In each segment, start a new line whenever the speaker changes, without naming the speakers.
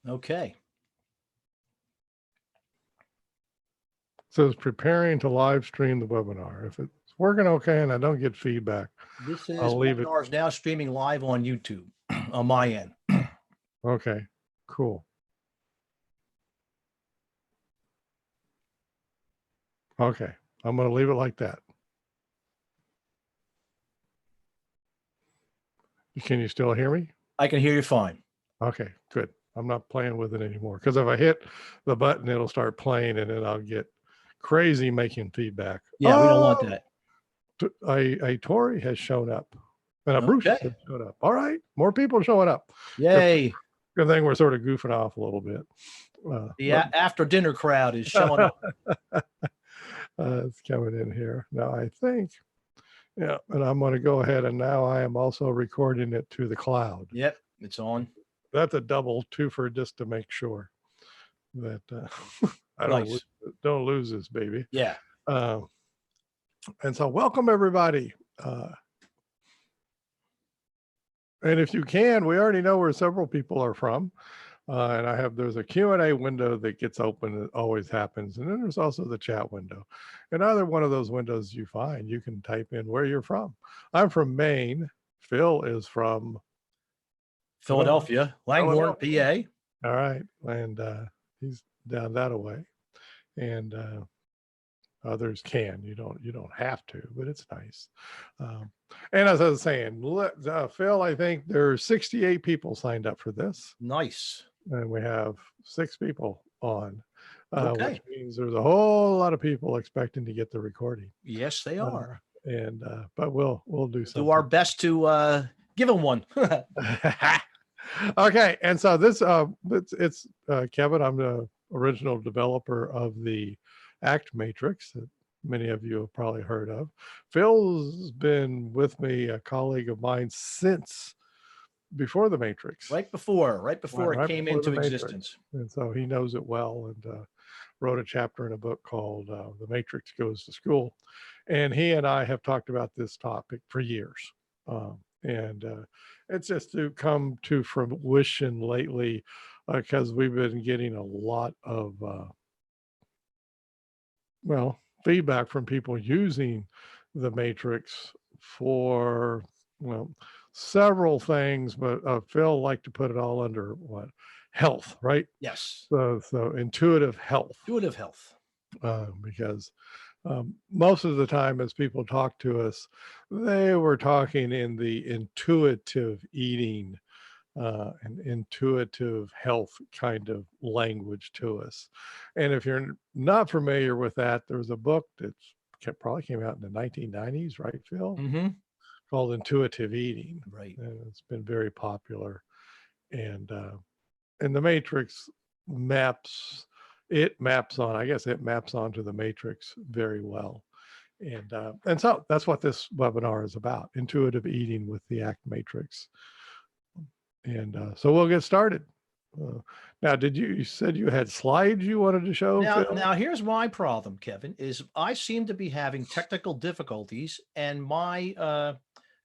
Okay.
Says preparing to live stream the webinar. If it's working okay and I don't get feedback,
This is
I'll leave it.
webinar is now streaming live on YouTube on my end.
Okay, cool. Okay, I'm going to leave it like that. Can you still hear me?
I can hear you fine.
Okay, good. I'm not playing with it anymore because if I hit the button, it'll start playing and then I'll get crazy making feedback.
Yeah, we don't want that.
A Tory has shown up and a Bruce
Okay.
has showed up. All right, more people showing up.
Yay.
Good thing we're sort of goofing off a little bit.
The after dinner crowd is showing up.
It's coming in here now, I think. Yeah, and I'm going to go ahead and now I am also recording it to the cloud.
Yep, it's on.
That's a double twofer just to make sure that I
Nice.
don't lose this baby.
Yeah.
And so welcome everybody. And if you can, we already know where several people are from. And there's a Q&A window that gets open. It always happens. And then there's also the chat window. And either one of those windows you find, you can type in where you're from. I'm from Maine. Phil is from
Philadelphia, Langhorne, PA.
All right. And he's down that way. And others can. You don't have to, but it's nice. And as I was saying, Phil, I think there's 68 people signed up for this.
Nice.
And we have 6 people on,
Okay.
which means there's a whole lot of people expecting to get the recording.
Yes, they are.
But we'll do something.
Do our best to give them one.
Okay, and so this it's Kevin. I'm the original developer of the ACT Matrix that many of you have probably heard of. Phil's been with me, a colleague of mine, since before the Matrix.
Right before it came into existence.
And so he knows it well and wrote a chapter in a book called The Matrix Goes to School. And he and I have talked about this topic for years. It's just to come to fruition lately because we've been getting a lot of feedback from people using the Matrix for several things, but Phil liked to put it all under what? Health, right?
Yes.
So intuitive health.
Intuitive health.
Because most of the time as people talk to us, they were talking in the intuitive eating and intuitive health kind of language to us. And if you're not familiar with that, there's a book that probably came out in the 1990s, right, Phil?
Mm-hmm.
Called Intuitive Eating.
Right.
And it's been very popular. And the Matrix maps onto the Matrix very well. And so that's what this webinar is about, intuitive eating with the ACT Matrix. And so we'll get started. Now, you said you had slides you wanted to show?
Now here's my problem, Kevin, is I seem to be having technical difficulties and my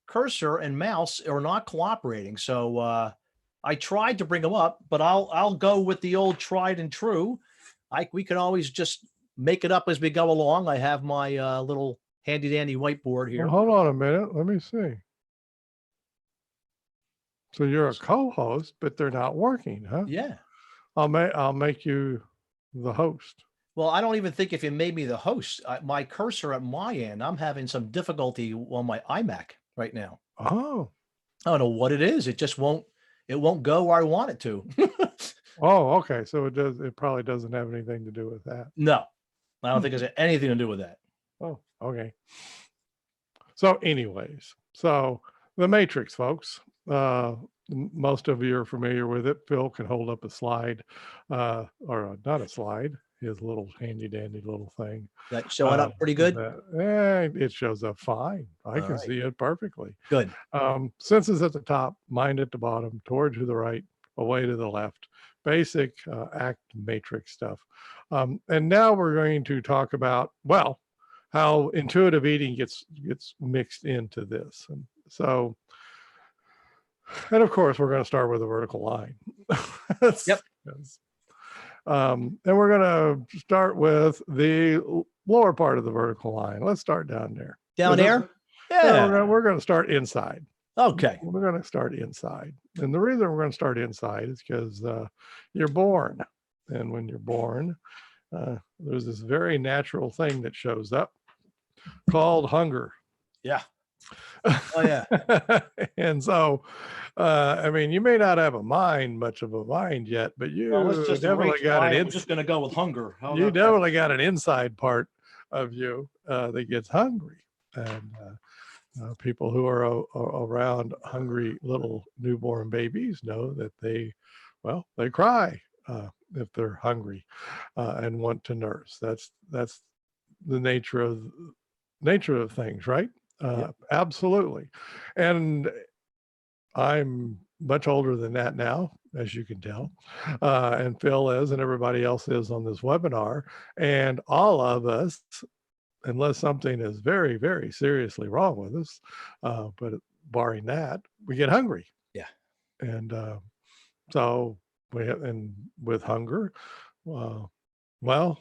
cursor and mouse are not cooperating. So I tried to bring them up, but I'll go with the old tried and true. We can always just make it up as we go along. I have my little handy dandy whiteboard here.
Well, hold on a minute. Let me see. So you're a co-host, but they're not working, huh?
Yeah.
I'll make you the host.
Well, I don't even think if you made me the host, my cursor at my end, I'm having some difficulty on my iMac right now.
Oh.
I don't know what it is. It just won't go where I want it to.
Oh, okay. So it probably doesn't have anything to do with that.
No, I don't think it has anything to do with that.
Oh, okay. So anyways, the Matrix, folks, most of you are familiar with it. Phil can hold up a slide, or not a slide, his little handy dandy little thing.
That showing up pretty good?
It shows up fine. I can see it perfectly.
Good.
Senses at the top, mind at the bottom, toward to the right, away to the left. Basic ACT Matrix stuff. And now we're going to talk about, how intuitive eating gets mixed into this. And of course, we're going to start with a vertical line.
Yep.
Yes. And we're going to start with the lower part of the vertical line. Let's start down there.
Down there?
Yeah,
Yeah.
we're going to start inside.
Okay.
We're going to start inside. And the reason we're going to start inside is because you're born. And when you're born, there's this very natural thing that shows up called hunger.
Yeah. Oh, yeah.
And so, I mean, you may not have much of a mind yet, but you
Well, let's just
definitely
erase
got
mine.
an
We're just going to go with hunger. How
you
about that?
definitely got an inside part of you that gets hungry. And people who are around hungry little newborn babies know that they cry if they're hungry and want to nurse. That's the nature of things, right?
Yep.
Absolutely. And I'm much older than that now, as you can tell, and Phil is, and everybody else is on this webinar, and all of us, unless something is very, very seriously wrong with us, but barring that, we get hungry.
Yeah.
And so and with hunger, well,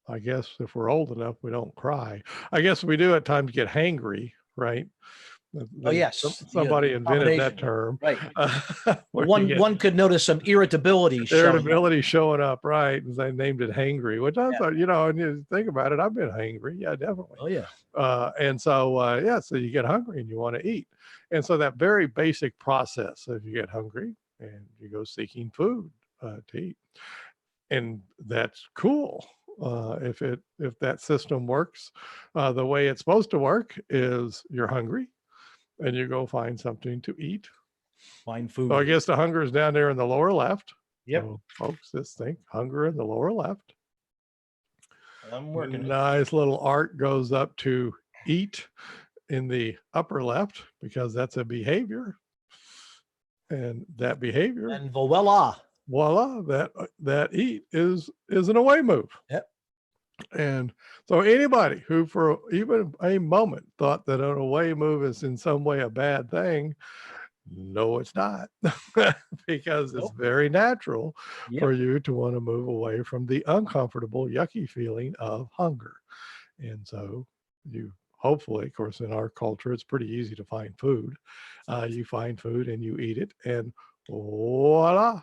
I guess if we're old enough, we don't cry. I guess we do at times get hangry, right?
Oh, yes.
Somebody invented
combination.
that term.
Right.
where you get
One could notice some irritability
showing up, right? And they named it hangry, which I thought, and you think about it, I've been hangry. Yeah, definitely.
Oh, yeah.
And so, so you get hungry and you want to eat. And so that very basic process of you get hungry and you go seeking food to eat. And that's cool. If that system works the way it's supposed to work, is you're hungry and you go find something to eat.
Find food.
So I guess the hunger is down there in the lower left.
Yep.
So folks, just think hunger in the lower left.
I'm working.
Nice little arc goes up to eat in the upper left, because that's a behavior. And that behavior,
And voila,
that eat is an away move.
Yep.
And so anybody who for even a moment thought that an away move is in some way a bad thing, no, it's not. Because it's very natural for you to want to move away from the uncomfortable, yucky feeling of hunger. And so you hopefully, of course, in our culture, it's pretty easy to find food. You find food and you eat it, and voila,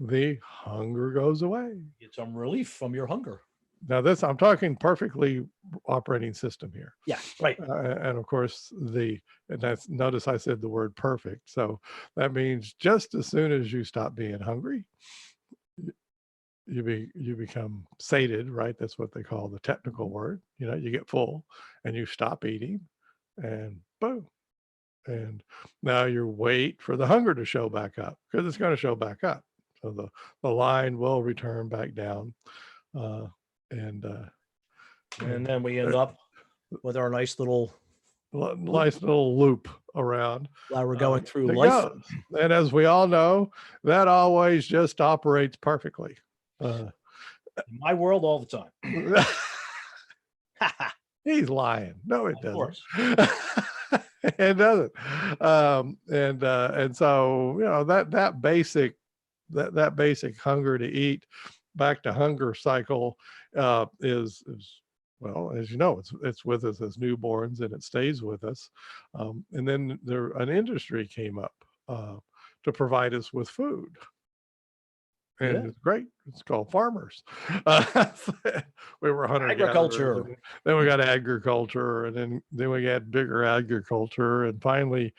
the hunger goes away.
Get some relief from your hunger.
Now I'm talking perfectly operating system here.
Yeah, right.
And of course, notice I said the word perfect. So that means just as soon as you stop being hungry, you become sated, right? That's what they call the technical word. You get full and you stop eating, and boom. And now you wait for the hunger to show back up, because it's going to show back up. So the line will return back down. And
then we end up with our nice little
loop around
while we're going through life.
Goes. And as we all know, that always just operates perfectly.
In my world, all the time.
He's lying. No, it doesn't.
Course.
It doesn't. And so that basic hunger to eat, back to hunger cycle is well, as you know, it's with us as newborns, and it stays with us. And then an industry came up to provide us with food. And it's great. It's called farmers. We were
agriculture.
Then we got agriculture, and then we got bigger agriculture, and finally,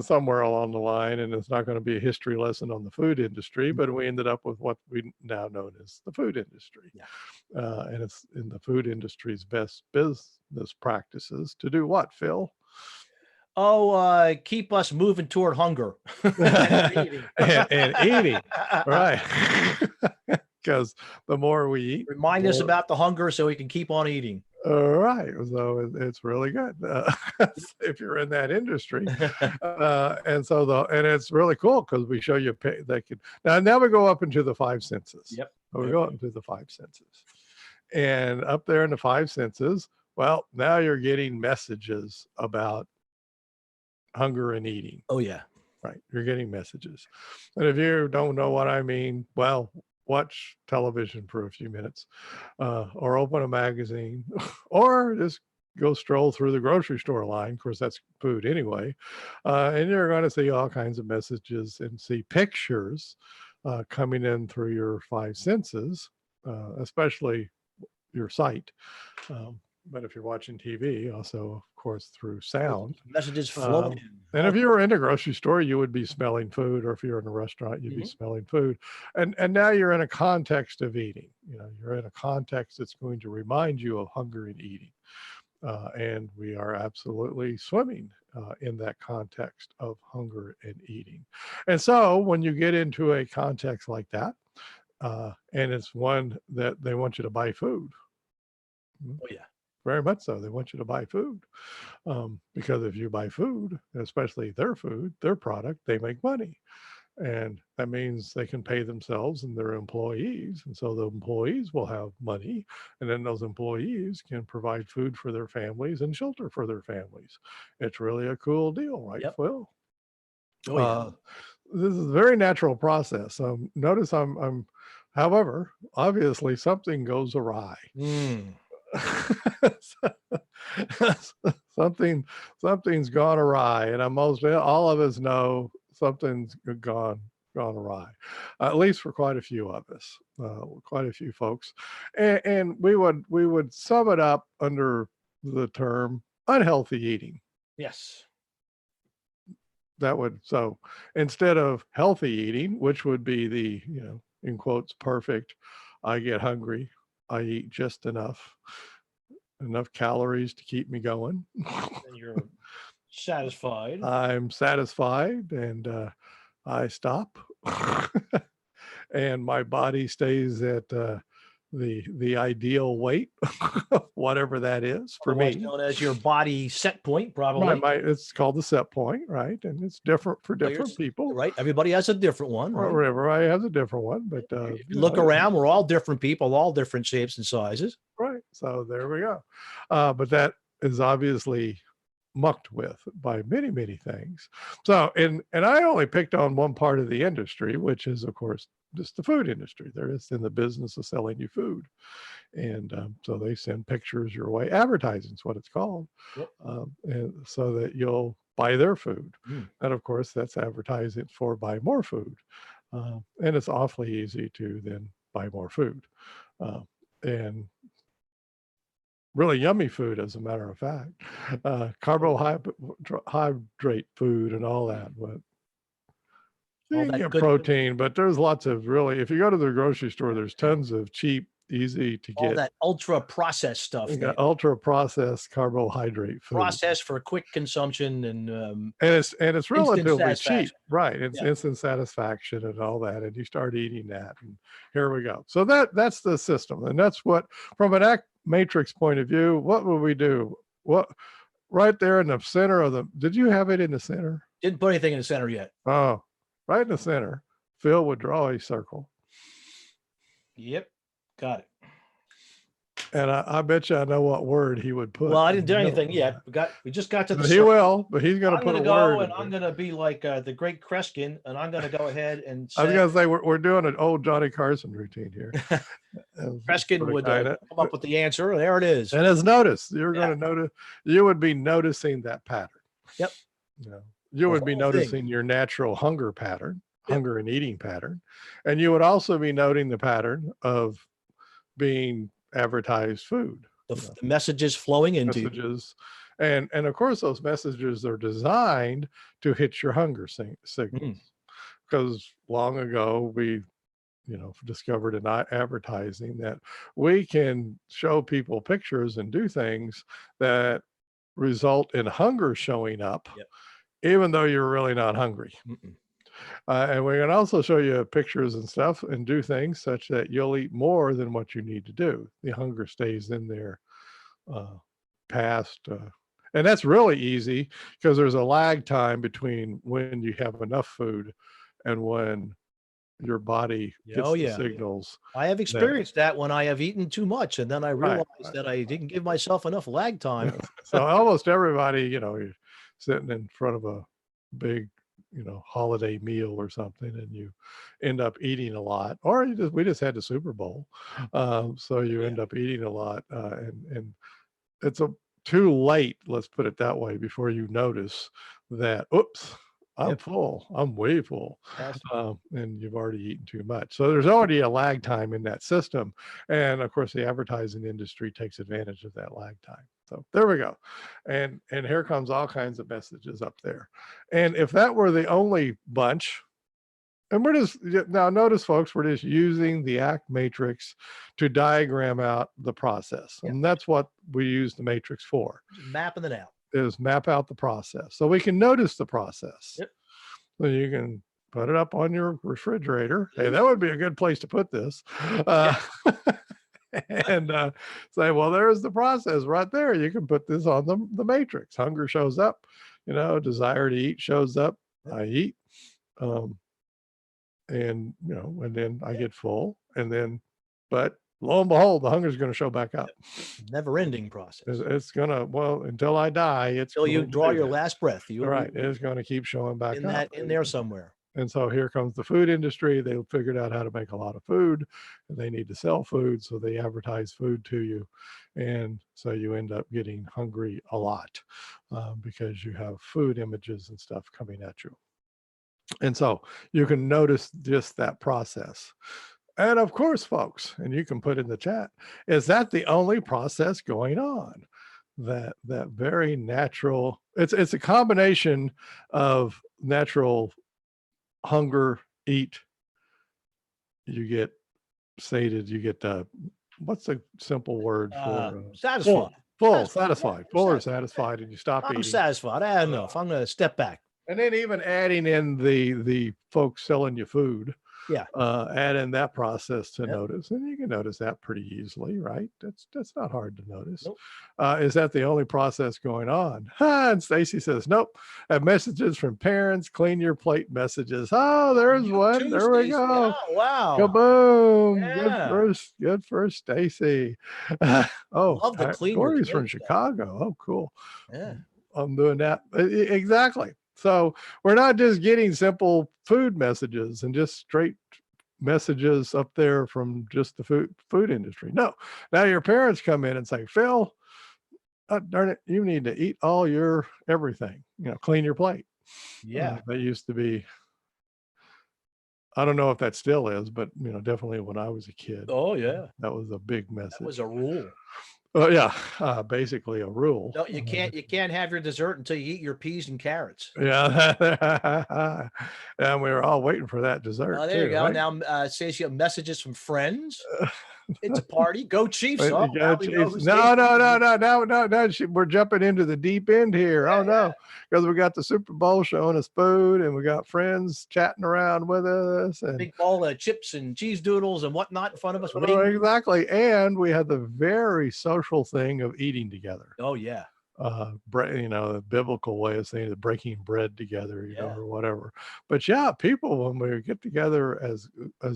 somewhere along the line, and it's not going to be a history lesson on the food industry, but we ended up with what we now know as the food industry.
Yeah.
And it's in the food industry's best business practices to do what, Phil?
Keep us moving toward hunger.
and eating, right? Because the more we eat,
remind us about the hunger so we can keep on eating.
Right. So it's really good if you're in that industry. And it's really cool because we show you they can now we go up into the five senses.
Yep.
We go up into the five senses. And up there in the five senses, well, now you're getting messages about hunger and eating.
Oh, yeah.
right? You're getting messages. And if you don't know what I mean, well, watch television for a few minutes, or open a magazine, or just go stroll through the grocery store line. Of course, that's food anyway. And you're going to see all kinds of messages and see pictures coming in through your five senses, especially your sight. But if you're watching TV, also, of course, through sound.
Messages flowing in.
And if you were in a grocery store, you would be smelling food, or if you're in a restaurant, you'd be
Mhm.
smelling food. And now you're in a context of eating. You know, you're in a context that's going to remind you of hunger and eating. And we are absolutely swimming in that context of hunger and eating. And so when you get into a context like that, and it's one that they want you to buy food,
Oh yeah.
very much so. They want you to buy food, because if you buy food, especially their food, their product, they make money. And that means they can pay themselves and their employees. And so the employees will have money. And then those employees can provide food for their families and shelter for their families. It's really a cool deal, right,
Yep.
Phil?
Oh yeah.
This is a very natural process. Notice however, obviously something goes awry.
Mm.
Something's gone awry, and almost all of us know something's gone awry, at least for quite a few of us, quite a few folks, and we would sum it up under the term unhealthy eating.
Yes.
That would, so instead of healthy eating, which would be the, in quotes, perfect, I get hungry, I eat just enough calories to keep me going.
And you're satisfied.
I'm satisfied, and I stop, and my body stays at the ideal weight, whatever that is for
Otherwise
me.
known as your body set point, probably.
It's called the set point, right? And it's different for different people.
Right. Everybody has a different one. Right?
Or everybody has a different one, but
If you look around, we're all different people, all different shapes and sizes.
right. So there we go. But that is obviously mucked with by many, many things. So, and I only picked on one part of the industry, which is, of course, just the food industry. They're just in the business of selling you food. And so they send pictures your way. Advertising is what it's called.
Yep.
And so that you'll buy their food.
Mm.
And of course, that's advertising for buy more food. And it's awfully easy to then buy more food. And really yummy food, as a matter of fact, carbohydrate food and all that. But you
All
can
that
get
good-
protein, but there's lots of really, if you go to the grocery store, there's tons of cheap, easy to
all
get,
that ultra processed stuff.
you
there.
got ultra processed carbohydrate food.
Processed for quick consumption and
And it's relatively cheap,
satisfaction.
right? It's
Yeah.
instant satisfaction and all that, and you start eating that, and here we go. So that's the system, and that's what, from an act matrix point of view, what would we do? What right there in the center of the? Did you have it in the center?
Didn't put anything in the center yet.
Oh, right in the center. Phil would draw a circle,
Yep. Got it.
and I bet you I know what word he would put.
Well, I
in
didn't
the
do
middle
anything
of
yet.
that.
We just got to the
But he
circle.
will, but he's going to
I'm
put
going
a
to go
word.
and
in
I'm
there.
going to be like the great Kreskin, and I'm going to go ahead and
I was
say
going to say we're doing an old Johnny Carson routine here.
Kreskin would
kinda,
come up with the answer. There it is.
and as notice, you're
Yeah.
going to notice, you would be noticing that pattern.
Yep.
You know, you
The
would be
whole thing.
noticing your natural hunger pattern,
Yep.
hunger and eating pattern. And you would also be noting the pattern of being advertised food,
The messages flowing into you.
messages. And of course, those messages are designed to hit your hunger signals. Because long ago, we discovered in advertising that we can show people pictures and do things that result in hunger showing up,
Yep.
even though you're really not hungry.
Mm-mm.
And we can also show you pictures and stuff and do things such that you'll eat more than what you need to do. The hunger stays in there past. And that's really easy because there's a lag time between when you have enough food and when your body gets
Oh,
the
yeah.
signals.
I have experienced that when I have eaten too much, and then I
Right,
realized
right.
that I didn't give myself enough lag time.
So almost everybody, you're sitting in front of a big holiday meal or something, and you end up eating a lot, or we just had the Super Bowl, so you
Yeah.
end up eating a lot, and it's too late, let's put it that way, before you notice that, oops, I'm
Yep.
full, I'm way full,
Yes.
and you've already eaten too much. So there's already a lag time in that system, and of course the advertising industry takes advantage of that lag time. So there we go, and here comes all kinds of messages up there, and if that were the only bunch, and now notice, folks, we're just using the ACT matrix to diagram out the process.
Yep.
And that's what we use the matrix for,
Just mapping it out.
is map out the process. So we can notice the process.
Yep.
So you can put it up on your refrigerator. Hey, that would be a good place to put this. And say, well, there's the process right there. You can put this on the matrix. Hunger shows up, desire to eat shows up.
Yep.
I eat. And and then I get full, but lo and behold, the hunger is going to show back up.
Never ending process.
It's gonna, well, until I die, it's
Until you
going to
draw
do
your
that.
last breath. You
Right, it's going to keep showing back
in
up.
there somewhere.
And so here comes the food industry. They figured out how to make a lot of food, and they need to sell food, so they advertise food to you, and so you end up getting hungry a lot, because you have food images and stuff coming at you. And so you can notice just that process. And of course, folks, and you can put in the chat, is that the only process going on? That very natural, it's a combination of natural hunger, eat, you get sated, you get what's a simple word for
Satisfied.
full, satisfied, full or satisfied, and you stop
I'm
eating.
satisfied. I don't know if I'm going to step back.
And then even adding in the folks selling you food,
Yeah.
add in that process to
Yep.
notice, and you can notice that pretty easily, right? That's not hard to notice.
Nope.
Is that the only process going on? And Stacy says, nope. Have messages from parents, clean your plate messages. Oh, there's
You
one.
too,
There we
Stacey.
go.
Oh, wow.
Kaboom.
Yeah.
Good for Stacy. Oh,
Love the clean your
Corey's from
plate stuff.
Chicago. Oh, cool.
Yeah.
I'm doing that. Exactly. So we're not just getting simple food messages and just straight messages up there from just the food industry. No, now your parents come in and say, Phil, darn it, you need to eat all your everything, clean your plate.
Yeah.
That used to be, I don't know if that still is, but definitely when I was a kid.
Oh, yeah.
That was a big message.
That was a rule.
Oh yeah, basically a rule.
No, you can't have your dessert until you eat your peas and carrots.
Yeah, and we were all waiting for that dessert.
Oh, there you go.
Right?
Now, says you have messages from friends. It's a party. Go Chiefs.
Wait,
Oh,
you
now
got
we
Chiefs.
know who's
No,
taking-
no. We're jumping into the deep end here.
Yeah,
Oh no, because we got the Super Bowl showing us food, and we got friends chatting around with us, and
big bowl of chips and cheese doodles and whatnot in front of us.
oh,
waiting.
exactly. And we had the very social thing of eating together.
Oh, yeah.
The biblical way of saying it, breaking bread together,
Yeah.
or whatever. But yeah, people, when we get together as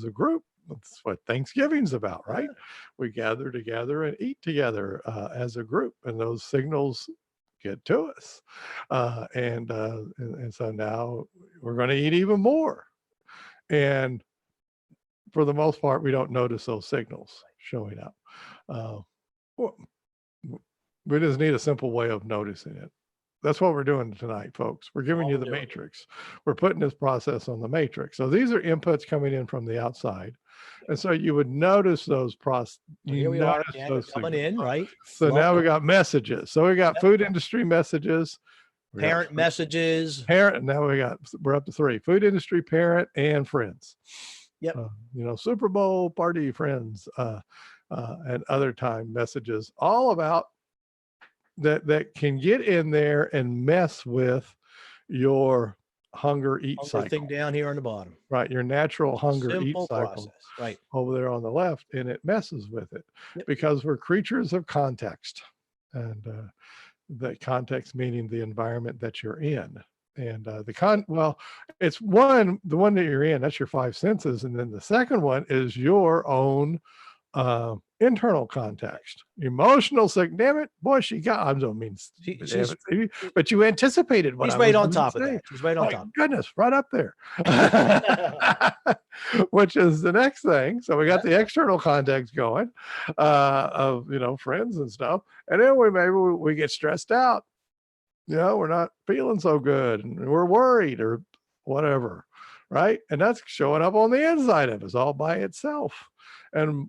a group, that's what Thanksgiving's about, right?
Yeah.
We gather together and eat together as a group, and those signals get to us, and so now we're going to eat even more, and for the most part, we don't notice those signals showing up. Well, we just need a simple way of noticing it. That's what we're doing tonight, folks. We're giving
All
you
we're
the
doing.
matrix. We're putting this process on the matrix. So these are inputs coming in from the outside. And so you would notice those process.
Here we are again. They're coming in, right?
So now we
Flowing.
got messages. So we got food industry messages. We got
Parent messages.
parent. Now we're up to 3: food industry, parent, and friends.
Yep.
Super Bowl party, friends, and other time messages, all about that can get in there and mess with your hunger eat
Hunger
cycle.
thing down here on the bottom.
Right, your natural hunger eat
Simple
cycle
process. Right.
over there on the left, and it messes with it.
Yep.
Because we're creatures of context, and the context meaning the environment that you're in. And it's the one that you're in, that's your 5 senses, and then the second one is your own internal context. Emotional sick, damn it, boy, she got. I don't mean,
She,
damn
she's
it, but you anticipated what
she's
I
right
was
on
going to
top of
say.
that. She's right on
My
top.
goodness, right up there. Which is the next thing. So we got the external context going, of friends and stuff, and then we get stressed out. We're not feeling so good, and we're worried or whatever, right? And that's showing up on the inside of us all by itself. And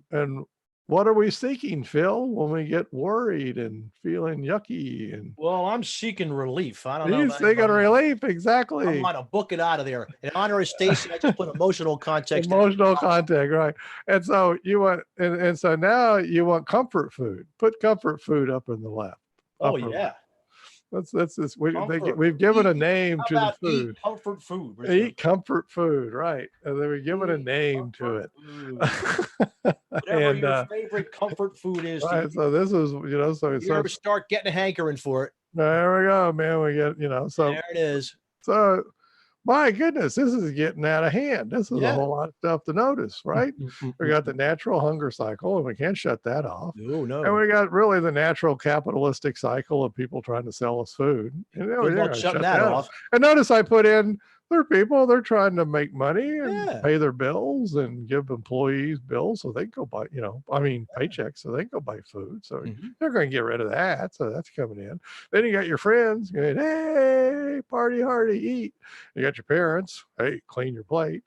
what are we seeking, Phil, when we get worried and feeling yucky? And
Well, I'm seeking relief. I don't know
he's
about
seeking
anybody else.
relief,
I'm
exactly.
on to book it out of there. In honor of Stacy, I just put emotional context.
Emotional contact, right? And so you want, and so now you want comfort food. Put comfort food up in the left.
Oh
Upper
yeah.
left. That's this.
Comfort.
We've given a
Eat,
name
how
to the
about eat
food.
comfort food?
Eat comfort food, right? And then we give it a
Eat
name to
comfort
it.
food. Whatever
And
your favorite comfort food is to
right,
you.
so this is
You ever start getting a hankering for it?
there we go, man. We get so
There it is.
so my goodness, this is getting out of hand. This is a
Yeah.
whole lot of stuff to notice, right? We got the natural hunger cycle, and we can't shut that off.
No, no.
And we got really the natural capitalistic cycle of people trying to sell us food. And
Good
we're
luck
gonna
shutting
shut
that off.
And notice I put in there are people, they're trying to make money and
Yeah.
pay their bills and give employees bills so they can go buy, paychecks so they can go buy food. So they're going to get rid of that. So that's coming in. Then you got your friends going, hey, party hardy, eat. You got your parents, hey, clean your plate.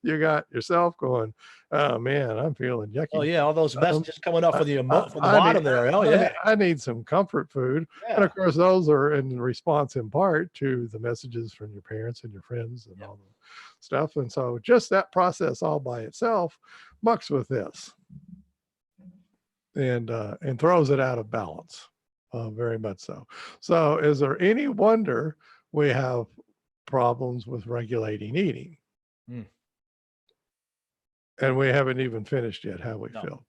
You got yourself going, oh man, I'm feeling yucky.
Oh yeah, all those messages coming up from the bottom there. Oh yeah.
I need some comfort food.
Yeah.
And of course, those are in response in part to the messages from your parents and your friends and all the stuff. And so just that process all by itself mucks with this and throws it out of balance, very much so. So is there any wonder we have problems with regulating eating? And we haven't even finished yet, have we, Phil?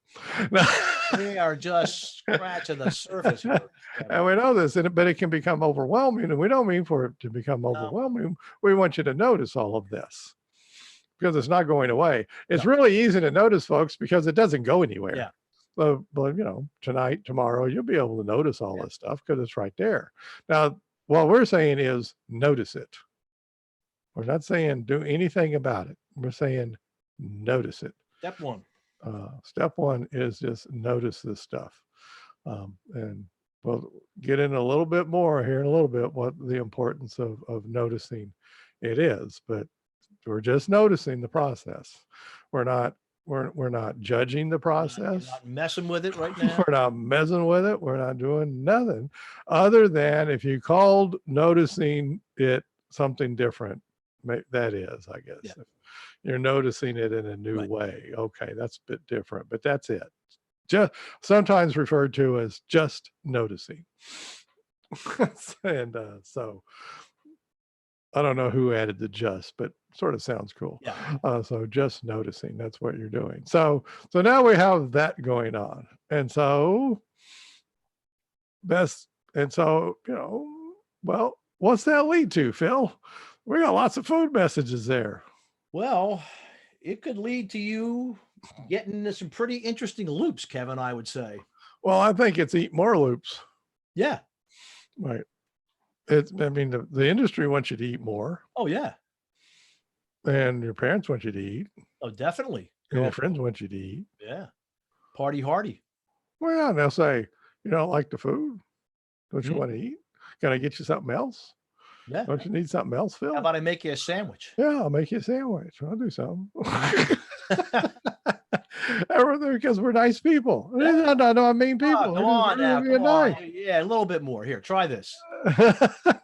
We are just scratching the surface here.
And we know this, but it can become overwhelming. And we don't mean for it to become overwhelming. We want you to notice all of this because it's not going away. It's really easy to notice, folks, because it doesn't go anywhere.
Yeah.
So, but tonight, tomorrow, you'll be able to notice all this stuff because it's right there. Now, what we're saying is notice it. We're not saying do anything about it. We're saying notice it.
Step one.
Step one is just notice this stuff. And we'll get in a little bit more here in a little bit what the importance of noticing it is, but we're just noticing the process. We're not judging the process.
You're not messing with it right now.
We're not messing with it. We're not doing nothing other than if you called noticing it something different, that is, I guess.
Yeah.
You're noticing it in a new way. Okay, that's a bit different, but that's it. Just sometimes referred to as just noticing. And so I don't know who added the just, but sort of sounds cool.
Yeah.
So just noticing, that's what you're doing. So now we have that going on. And so what's that lead to, Phil? We got lots of food messages there.
Well, it could lead to you getting into some pretty interesting loops, Kevin, I would say.
Well, I think it's eat more loops.
Yeah.
Right. The industry wants you to eat more.
Oh, yeah.
And your parents want you to eat.
Oh, definitely.
And your friends want you to eat.
Yeah. Party hardy.
Well, yeah, and they'll say, you don't like the food? Don't you want to eat? Can I get you something else?
Yeah.
Don't you need something else, Phil?
How about I make you a sandwich?
Yeah, I'll make you a sandwich. I'll do something. Everything because we're nice people.
Yeah.
No, I mean people.
Come on now. Come on. Yeah, a little bit more. Here, try this.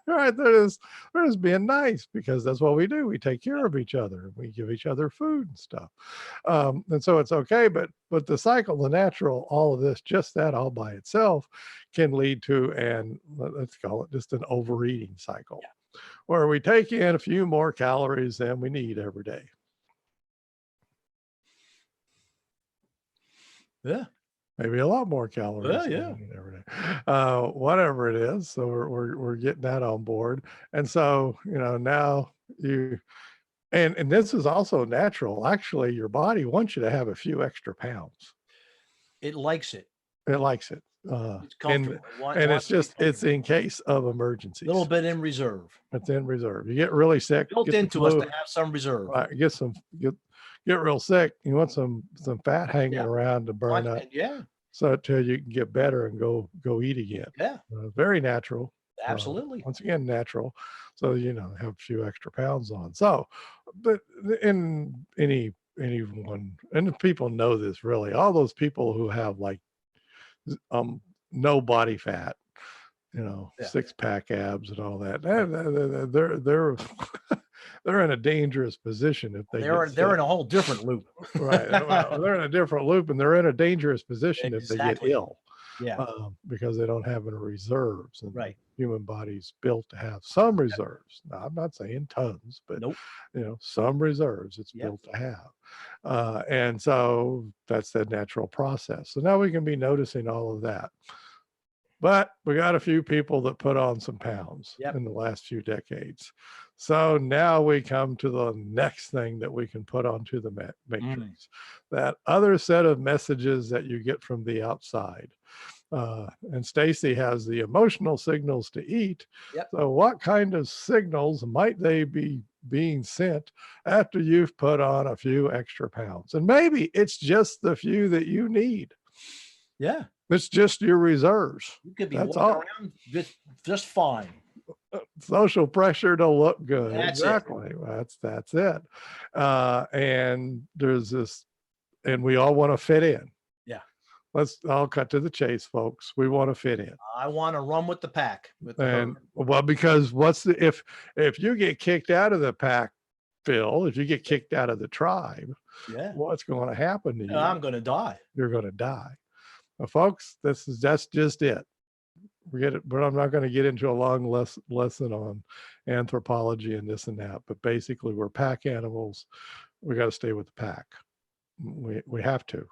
Right. They're just being nice because that's what we do. We take care of each other. We give each other food and stuff. And so it's okay. But the cycle, the natural, all of this, just that all by itself can lead to let's call it just an overeating cycle where we take in a few more calories than we need every day.
Yeah.
Maybe a lot more calories.
Yeah.
Every day. Whatever it is. So we're getting that on board. And so, now And this is also natural. Actually, your body wants you to have a few extra pounds.
It likes it.
It likes it.
It's
And
comfortable. It
and it's
wants to be
just it's
comfortable.
in case of
A little
emergencies.
bit in reserve.
It's in reserve. You get really sick,
Built
get the
into us to
flu,
have some reserve.
get some get real sick. You want some fat hanging
Yeah.
around to burn up,
And yeah,
so till you can get better and go eat again.
yeah,
Very natural.
absolutely.
Once again, natural. So have a few extra pounds on. So, but in anyone, and people know this really, all those people who have like no body fat,
Yeah.
6-pack abs and all that,
Right.
they're they're in a dangerous position if they get
They're
sick.
in a whole different loop.
Right. Well, they're in a different loop, and they're in a dangerous position if they get
Exactly.
ill,
Yeah.
because they don't have any reserves. And the
Right.
human body's built to have some reserves. Now, I'm not saying tons, but
Nope.
some reserves it's
Yep.
built to have. And so that's the natural process. So now we can be noticing all of that. But we got a few people that put on some pounds
Yep.
in the last few decades. So now we come to the next thing that we can put onto the matrix, that other set of messages that you get from the outside. And Stacy has the emotional signals to eat.
Yep.
So what kind of signals might they be being sent after you've put on a few extra pounds? And maybe it's just the few that you need.
Yeah.
It's just your reserves.
You could be
That's
walking
all.
around just fine.
Social pressure to look good.
That's it.
Exactly. That's it. And there's this, and we all want to fit in.
Yeah.
I'll cut to the chase, folks. We want to fit in.
I want to run with the pack.
And well, because if you get kicked out of the pack, Phil, if you get kicked out of the tribe,
yeah,
what's going to happen to you?
I'm going to die.
You're going to die. Well, folks, that's just it. Forget it. But I'm not going to get into a long lesson on anthropology and this and that. But basically, we're pack animals. We got to stay with the pack. We have to.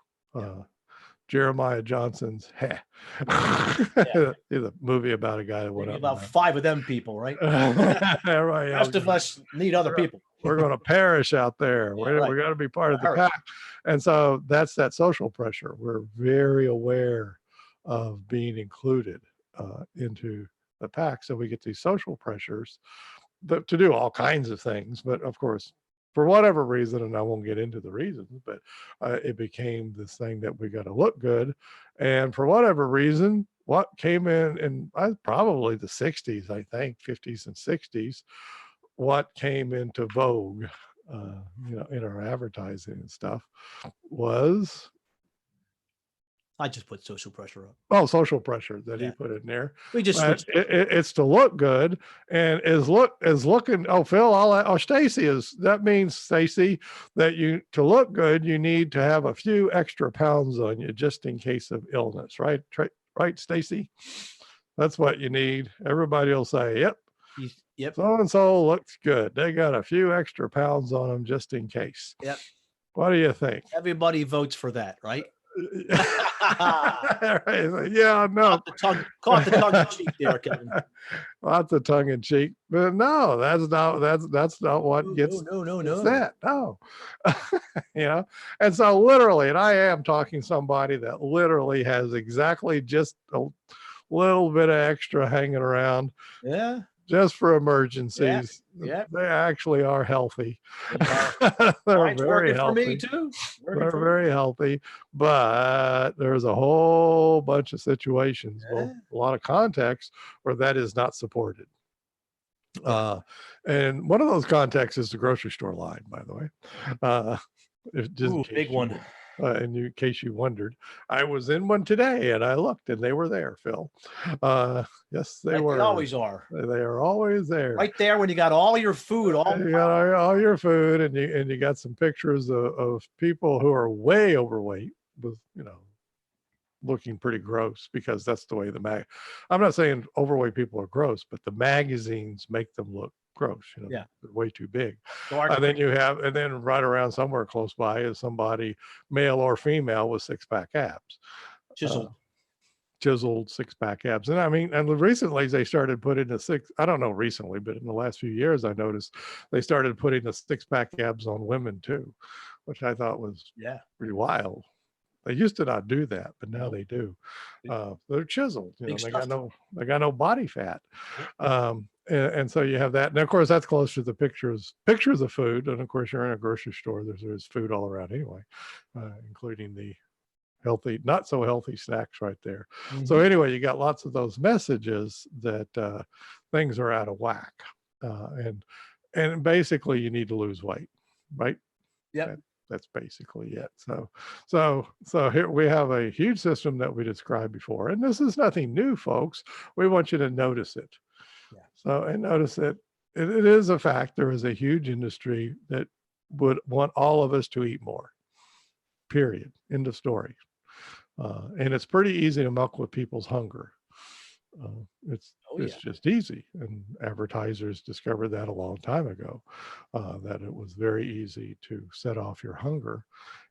Jeremiah Johnson's He's a movie about a guy that went up.
About 5 of them people, right?
Right.
The rest of us need other people.
We're going to perish out there.
Yeah,
We're
right.
going to be part of the pack. And so that's that social pressure. We're very aware of being included into the pack. So we get these social pressures to do all kinds of things. But of course, for whatever reason, and I won't get into the reasons, but it became this thing that we got to look good. And for whatever reason, what came in probably the 60s, I think, 50s and 60s, what came into vogue, in our advertising and stuff was.
I just put social pressure up.
Oh, social pressure that he put in there.
We just switched.
It's to look good, and is looking. Oh, Phil, Stacy that means, Stacy, that to look good, you need to have a few extra pounds on you just in case of illness, right? Right, Stacy? That's what you need. Everybody will say, yep.
Yep.
So-and-so looks good. They got a few extra pounds on them just in case.
Yep.
What do you think?
Everybody votes for that, right?
Yeah, no.
Caught the tongue in cheek there, Kevin.
Lots of tongue in cheek, but no, that's not what gets that. No, And so literally, and I am talking somebody that literally has exactly just a little bit of extra hanging around.
Yeah.
Just for emergencies.
Yeah.
They actually are healthy.
They're very healthy. For me too.
They're very healthy, but there's a whole bunch of situations, a lot of contexts where that is not supported. And one of those contexts is the grocery store line, by the way.
Big one.
In case you wondered, I was in one today and I looked and they were there, Phil. Yes, they were.
They always are.
They are always there.
Right there when you got all your food.
You got all your food, and you got some pictures of people who are way overweight with, looking pretty gross, because that's the way I'm not saying overweight people are gross, but the magazines make them look gross, they're way too big. And then right around somewhere close by is somebody, male or female, with 6-pack abs.
Chiseled.
chiseled six-pack abs. And I mean, and recently they started putting I don't know recently, but in the last few years, I noticed they started putting the six-pack abs on women too, which I thought was
Yeah.
pretty wild. They used to not do that, but now
No.
they do.
Big,
They're chiseled,
big
they
stuff.
they got no body fat.
Yeah.
And so you have that. And of course, that's close to the pictures of food. And of course, you're in a grocery store, there's food all around anyway, including the healthy, not so healthy snacks right there. So
Mhm.
anyway, you got lots of those messages that things are out of whack. And basically you need to lose weight, right?
Yep.
That, that's basically it. So here we have a huge system that we described before, and this is nothing new, folks. We want you to notice it.
Yeah.
So, and notice that it is a fact. There is a huge industry that would want all of us to eat more. Period. End of story. And it's pretty easy to muck with people's hunger. It's
Oh
it's
yeah.
just easy, and advertisers discovered that a long time ago, that it was very easy to set off your hunger,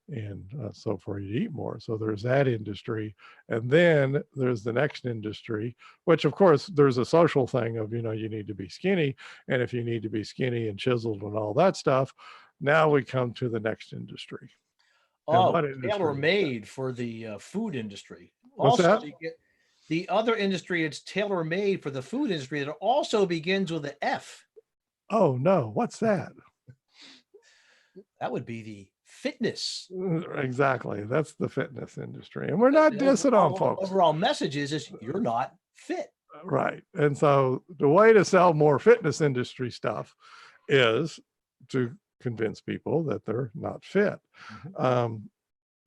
and so for you to eat more. So there's that industry, and then there's the next industry, which of course there's a social thing of, you need to be skinny, and if you need to be skinny and chiseled and all that stuff, now we come to the next industry. And
Oh,
what industry is that?
tailor-made for the food industry.
What's
Also,
that?
you get the other industry, it's tailor-made for the food industry that also begins with an F.
Oh no, what's that?
That would be the fitness.
Exactly. That's the fitness industry. And we're not
The
dissing on folks.
overall message is you're not fit.
Right. And so the way to sell more fitness industry stuff is to convince people that they're not fit.
Mhm.
Um,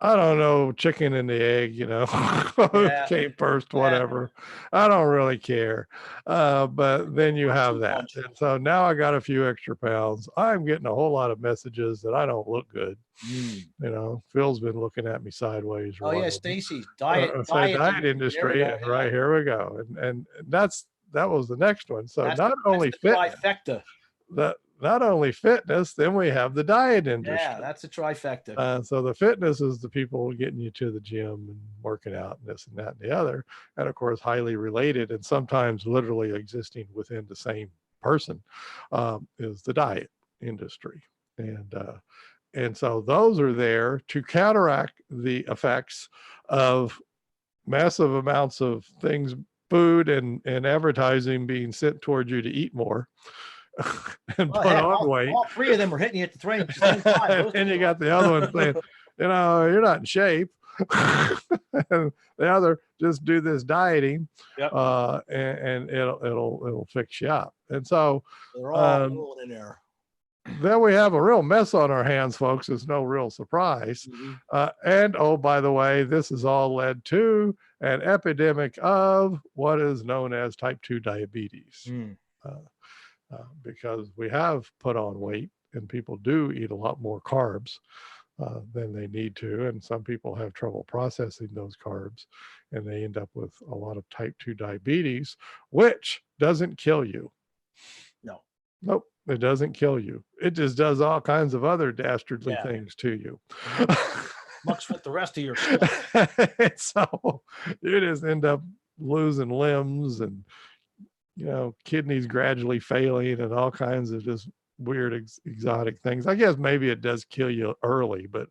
I don't know, chicken and the egg,
Yeah.
came first,
Yeah.
whatever. I don't really care. But then you have that.
Punch.
And so now I got a few extra pounds. I'm getting a whole lot of messages that I don't look good.
Mm.
Phil's been looking at me sideways or
Oh yeah,
whatever.
Stacy's
Say
diet
diet
industry. There we
industry,
go.
and
Yeah.
right here we go. And that was the next one. So
That's
not
that's
only
the
fitness,
trifecta.
not only fitness, then we have the diet
Yeah,
industry.
that's a trifecta.
So the fitness is the people getting you to the gym and working out and this and that and the other, and of course highly related and sometimes literally existing within the same person, is the diet industry. And so those are there to counteract the effects of massive amounts of things, food and advertising being sent towards you to eat more and
Well,
put
heck,
on weight.
all three of them are hitting you at the same time. Those
And you
two
got the other one saying, you're not in shape. And the other, just do this dieting,
Yep.
and it'll fix you up. And so
They're all rolling in there.
then we have a real mess on our hands, folks. It's no real surprise.
Mhm.
And oh, by the way, this has all led to an epidemic of what is known as type 2 diabetes.
Mm.
Because we have put on weight and people do eat a lot more carbs than they need to. And some people have trouble processing those carbs and they end up with a lot of type 2 diabetes, which doesn't kill you.
No.
Nope, it doesn't kill you. It just does all kinds of other dastardly
Yeah.
things to you.
Mucks with the rest of your stuff.
So you just end up losing limbs and kidneys gradually failing and all kinds of just weird exotic things. I guess maybe it does kill you early, but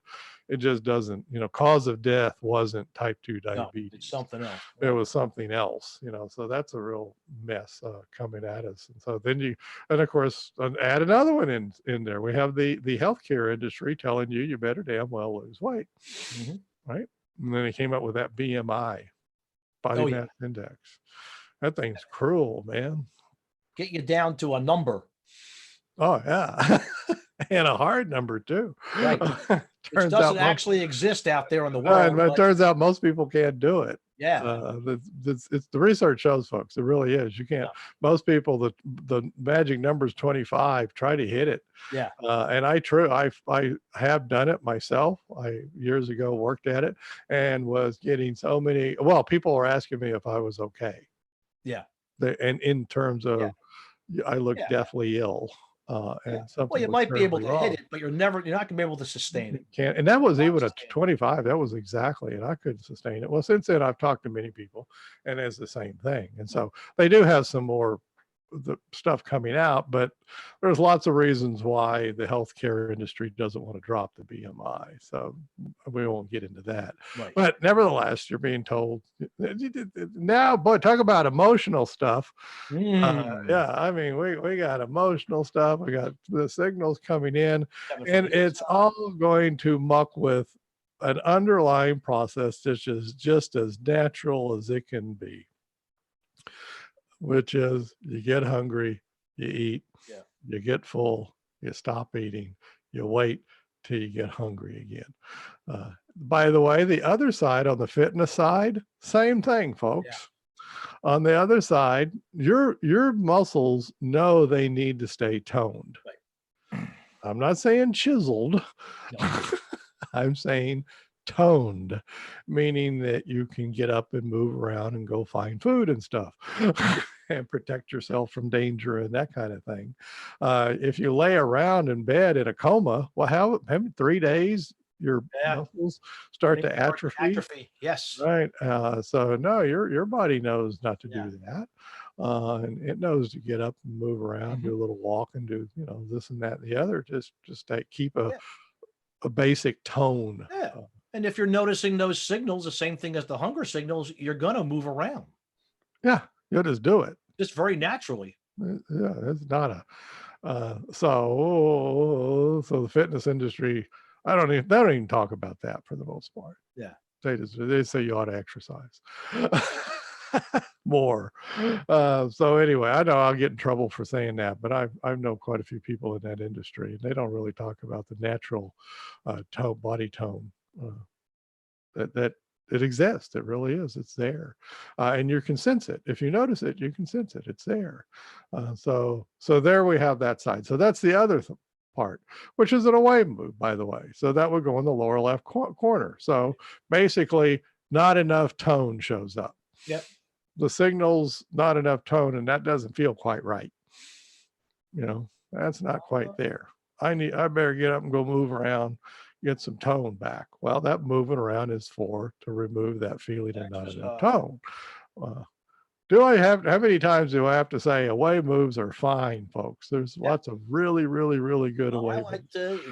it just doesn't, cause of death wasn't type 2
No,
diabetes.
it's something else.
It was something else, so that's a real mess coming at us. And so then and of course, add another one in there. We have the healthcare industry telling you better damn well lose weight, right? And then they came up with that BMI, body mass index. That thing's cruel, man.
Get you down to a number.
Oh yeah. And a hard number too.
Right. Which doesn't actually exist out there in the world.
But it turns out most people can't do it.
Yeah.
It's the research shows, folks. It really is. You can't. Most people, the magic number is 25. Try to hit it.
Yeah.
And I have done it myself. I years ago worked at it and was getting so many. Well, people were asking me if I was okay.
Yeah.
And in terms of, I look deathly ill.
Yeah.
and
Well,
something
you
was
might be able
terribly
to hit
wrong.
it, but you're not going to be able to sustain it.
Can't, and that was
Not
even a
sustain it.
25. That was exactly, and I couldn't sustain it. Well, since then I've talked to many people, and it's the same thing. And so they do have some more the stuff coming out, but there's lots of reasons why the healthcare industry doesn't want to drop the BMI. So we won't get into that.
Right.
But nevertheless, you're being told now, boy, talk about emotional stuff. Yeah, I mean, we got emotional stuff. We got the signals coming in,
Coming from
and
the
it's
inside.
all going to muck with an underlying process that's just as natural as it can be, which is you get hungry, you eat,
Yeah.
you get full, you stop eating, you wait till you get hungry again. By the way, the other side, on the fitness side, same thing, folks. On the other side, your muscles know they need to stay toned.
Right.
I'm not saying chiseled.
No.
I'm saying toned, meaning that you can get up and move around and go find food and stuff and protect yourself from danger and that kind of thing. If you lay around in bed in a coma, well, how 3 days your
Yeah.
muscles start
They
to
start
atrophy?
Yes.
Right. So no, your body knows not to
Yeah.
do that. And it knows to get up and move around, do a little walk and do, this and that and the other, just to keep
Yeah.
a basic tone.
Yeah. And if you're noticing those signals, the same thing as the hunger signals, you're going to move around
Yeah, you'll just do it.
just very naturally.
Yeah, it's not so the fitness industry, they don't even talk about that for the most part.
Yeah.
They say you ought to exercise more. So anyway, I know I'll get in trouble for saying that, but I know quite a few people in that industry, and they don't really talk about the natural body tone that it exists. It really is. It's there, and you can sense it. If you notice it, you can sense it. It's there. So there we have that side. So that's the other part, which is an away move, by the way. So that would go in the lower left corner. So basically, not enough tone shows up.
Yep.
The signal's not enough tone, and that doesn't feel quite right. That's not quite there. I better get up and go move around, get some tone back. Well, that moving around is to remove that feeling of not enough tone. How many times do I have to say away moves are fine, folks? There's lots of really, really, really good away
I like
moves.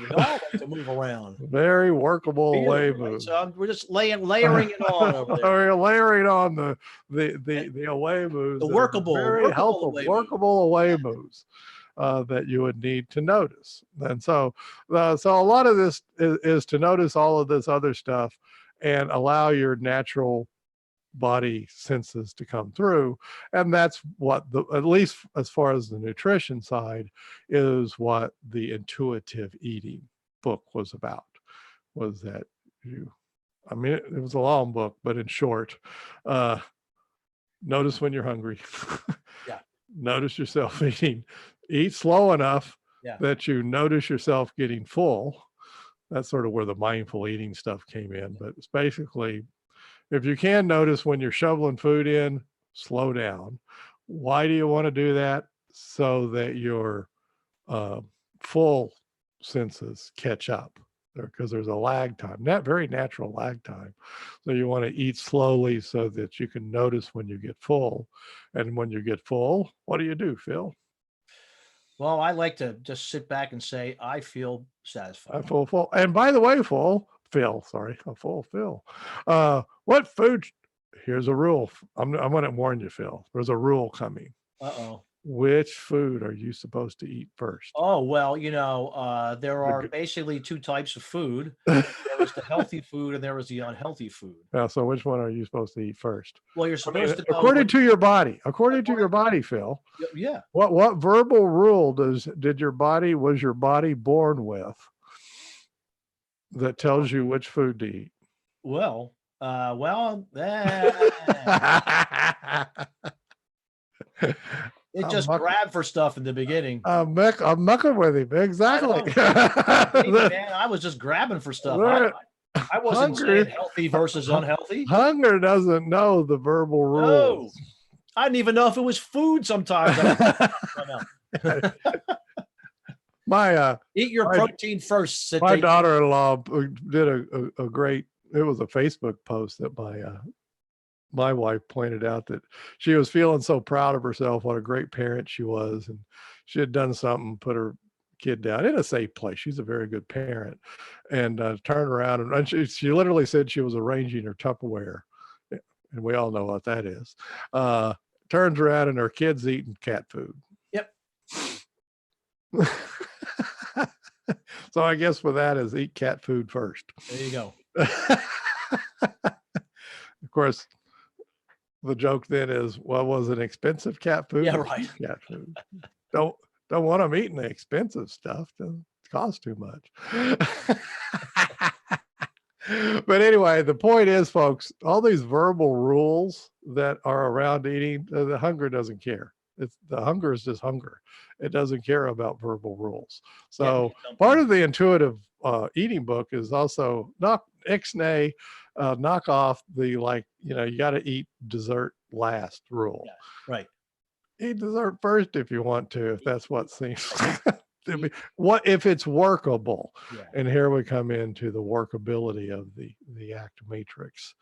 to move around.
Very workable away
Right?
moves.
So we're just layering it on over there.
We're layering on the away moves.
The workable
workable away moves that you would need to notice. And so a lot of this is to notice all of this other stuff and allow your natural body senses to come through. And that's what at least as far as the nutrition side, is what the intuitive eating book was about. Was that it was a long book, but in short, notice when you're hungry.
Yeah.
Notice yourself eating. Eat slow enough that you notice yourself getting full. That's sort of where the mindful eating stuff came in. But it's basically, if you can notice when you're shoveling food in, slow down. Why do you want to do that? So that your full senses catch up, because there's a lag time, not very natural lag time. So you want to eat slowly so that you can notice when you get full. And when you get full, what do you do, Phil?
Well, I like to just sit back and say, I feel satisfied.
I'm full. And by the way, Phil, what food? Here's a rule. I'm going to warn you, Phil. There's a rule coming.
Uh-oh.
Which food are you supposed to eat first?
Oh, well, there are basically two types of food. There was the healthy food and there was the unhealthy food.
Yeah, so which one are you supposed to eat first?
Well, you're supposed to know
according to your body, Phil.
Yeah.
What verbal rule was your body born with that tells you which food to eat?
Well, it just grabbed for stuff in the beginning.
I'm mucking with him. Exactly.
Man, I was just grabbing for stuff. I wasn't saying healthy versus unhealthy.
Hunger doesn't know the verbal rules.
No. I didn't even know if it was food sometimes.
My
Eat your
my
protein first.
my daughter-in-law did a great. It was a Facebook post that my wife pointed out that she was feeling so proud of herself, what a great parent she was, and she had done something, put her kid down in a safe place. She's a very good parent, and turned around and she literally said she was arranging her Tupperware, and we all know what that is. Turns around and her kid's eating cat food.
Yep.
So I guess for that is eat cat food first.
There you go.
Of course, the joke then is, well, was it expensive cat food?
Yeah,
or
right.
cheap cat food. Don't want them eating the expensive stuff. Doesn't cost too much. But anyway, the point is, folks, all these verbal rules that are around eating, the hunger doesn't care. The hunger is just hunger. It doesn't care about verbal rules. So part of the intuitive eating book is also ixnay, knock off the, you got to eat dessert last rule.
Yeah, right.
Eat dessert first if you want to, if that's what seems. What if it's workable?
Yeah.
And here we come into the workability of the ACT matrix,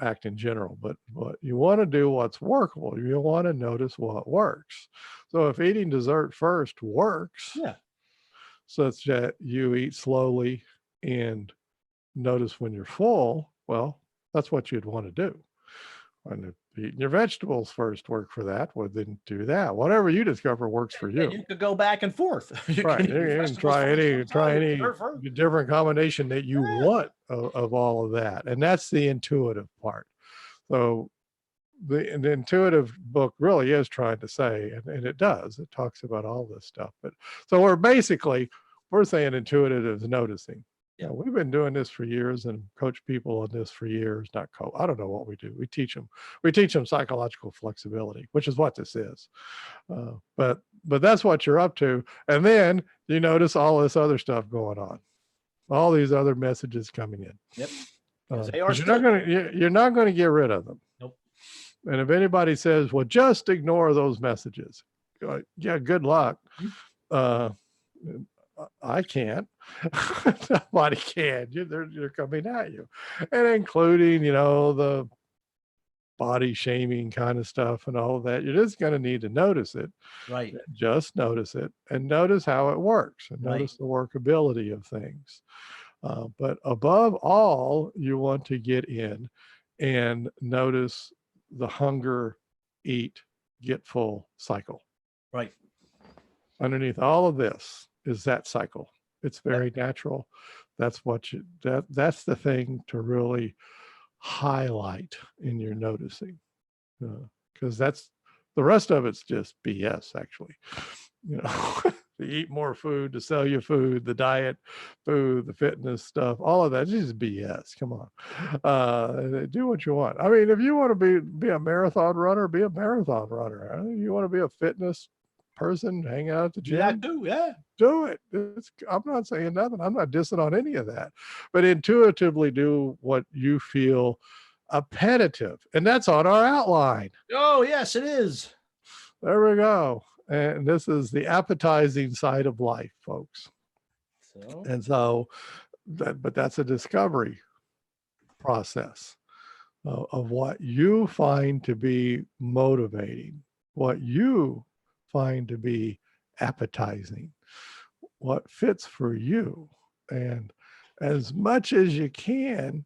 ACT in general. But what you want to do, what's workable, you want to notice what works. So if eating dessert first works,
Yeah,
such that you eat slowly and notice when you're full, well, that's what you'd want to do. And if eating your vegetables first work for that, well, then do that. Whatever you discover works for you.
and you could go back and forth.
Right. You can try any different combination that you want of all of that. And that's the intuitive part. So the intuitive book really is trying to say, and it does, it talks about all this stuff. But so we're saying intuitive is noticing. Yeah, we've been doing this for years and coach people on this for years. I don't know what we do. We teach them psychological flexibility, which is what this is. But that's what you're up to. And then you notice all this other stuff going on, all these other messages coming in.
Yep.
You're not going to get rid of them.
Nope.
And if anybody says, well, just ignore those messages, yeah, good luck. I can't. Nobody can. They're coming at you, and including, the body shaming kind of stuff and all of that. You're just going to need to notice it.
Right.
Just notice it and notice how it works and notice the workability of things. But above all, you want to get in and notice the hunger, eat, get full cycle.
Right.
Underneath all of this is that cycle. It's very natural. That's that's the thing to really highlight in your noticing, because that's the rest of it's just BS, actually. To eat more food, to sell you food, the diet food, the fitness stuff, all of that is just BS. Come on. Do what you want. I mean, if you want to be a marathon runner, be a marathon runner. You want to be a fitness person, hang out at the gym.
Yeah, do. Yeah.
Do it. I'm not saying nothing. I'm not dissing on any of that, but intuitively do what you feel appetitive. And that's on our outline.
Oh, yes, it is.
There we go. And this is the appetizing side of life, folks. But that's a discovery process of what you find to be motivating, what you find to be appetizing, what fits for you. And as much as you can,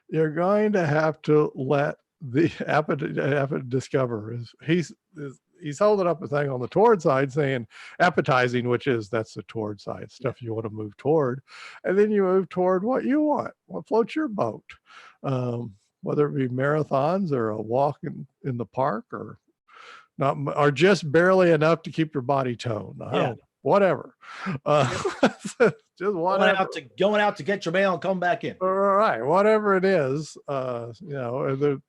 you're going to have to let the appetite discover. He's holding up a thing on the toward side saying appetizing, that's the toward side, stuff you want to move toward. And then you move toward what you want, what floats your boat, whether it be marathons or a walk in the park or not, or just barely enough to keep your body toned. Whatever. Just whatever.
Going out to get your mail and come back in.
All right. Whatever it is,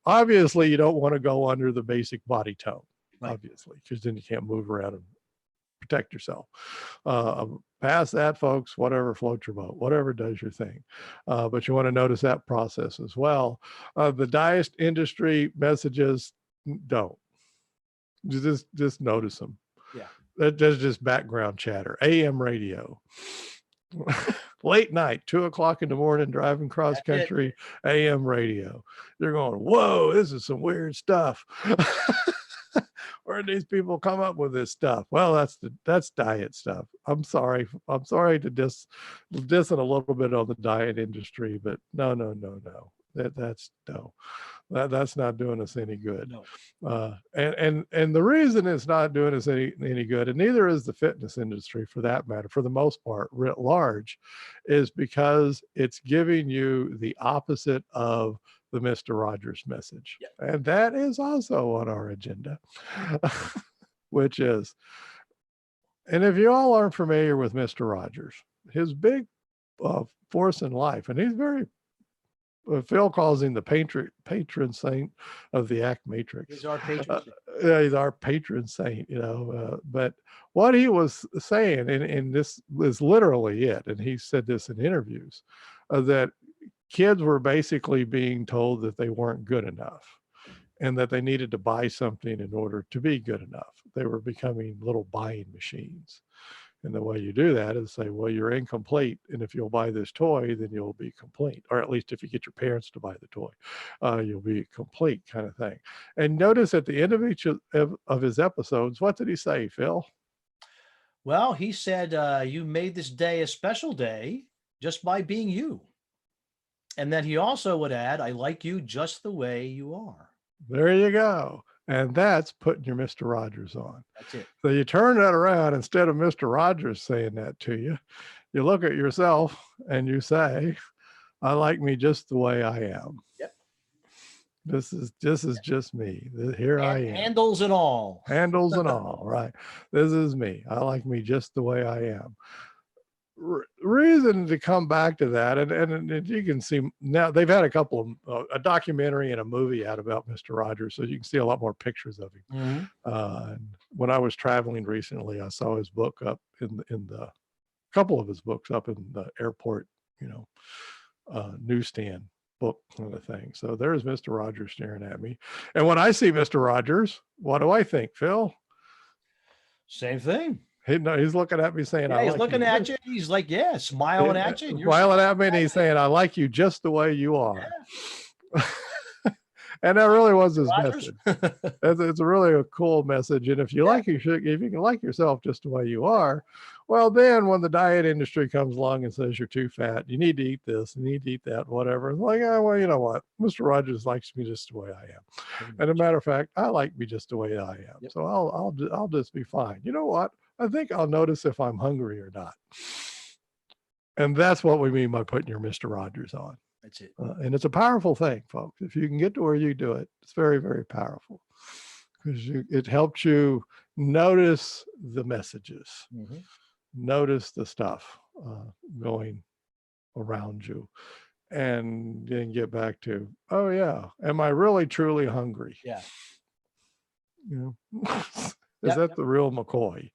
obviously you don't want to go under the basic body tone, obviously, because then you can't move around and protect yourself. Past that, folks, whatever floats your boat, whatever does your thing. But you want to notice that process as well. The diet industry messages, don't. Just notice them.
Yeah.
That's just background chatter. AM radio. Late night, 2 o'clock in the morning, driving cross
That's it.
country, AM radio. They're going, whoa, this is some weird stuff. Where did these people come up with this stuff? Well, that's diet stuff. I'm sorry. I'm sorry to diss it a little bit on the diet industry, but no. That's no. That's not doing us any good.
No.
And the reason it's not doing us any good, and neither is the fitness industry for that matter, for the most part, writ large, is because it's giving you the opposite of the Mr. Rogers message.
Yep.
And that is also on our agenda, which is, and if you all aren't familiar with Mr. Rogers, his big force in life, and he's very, Phil calls him the patron saint of the ACT Matrix.
He's our patron.
Yeah, he's our patron saint, but what he was saying, and this is literally it, and he said this in interviews, that kids were basically being told that they weren't good enough and that they needed to buy something in order to be good enough. They were becoming little buying machines. And the way you do that is say, well, you're incomplete. And if you'll buy this toy, then you'll be complete. Or at least if you get your parents to buy the toy, you'll be complete, kind of thing. And notice at the end of each of his episodes, what did he say, Phil?
Well, he said, you made this day a special day just by being you. And then he also would add, I like you just the way you are.
There you go. And that's putting your Mr. Rogers on.
That's it.
So you turn that around, instead of Mr. Rogers saying that to you, you look at yourself and you say, I like me just the way I am.
Yep.
This is just me. Here I am.
Handles and all.
Handles and all, right? This is me. I like me just the way I am. Reason to come back to that, and you can see now they've had a couple of a documentary and a movie out about Mr. Rogers, so you can see a lot more pictures of him.
Mm-hmm.
And when I was traveling recently, I saw his book up in the couple of his books up in the airport, newsstand book kind of thing. So there's Mr. Rogers staring at me, and when I see Mr. Rogers, what do I think, Phil?
Same thing.
He's looking at me saying,
yeah, he's looking at you. He's like, yeah, smiling at you. And you're
smiling at me, and he's saying, I like you just the way you are.
Yeah.
And that really was his
Rogers.
message. It's a really a cool message. And if you like if you can like yourself just the way you are, well, then when the diet industry comes along and says you're too fat, you need to eat this, you need to eat that, whatever. It's like, oh, well, you know what? Mr. Rogers likes me just the way I am. And a matter of fact, I like me just the way I am.
Yep.
So I'll just be fine. You know what? I think I'll notice if I'm hungry or not. And that's what we mean by putting your Mr. Rogers on.
That's it.
And it's a powerful thing, folks. If you can get to where you do it, it's very, very powerful, because it helps you notice the messages, notice the stuff going around you, and then get back to, oh yeah, am I really truly hungry?
Yeah.
Is that the real McCoy,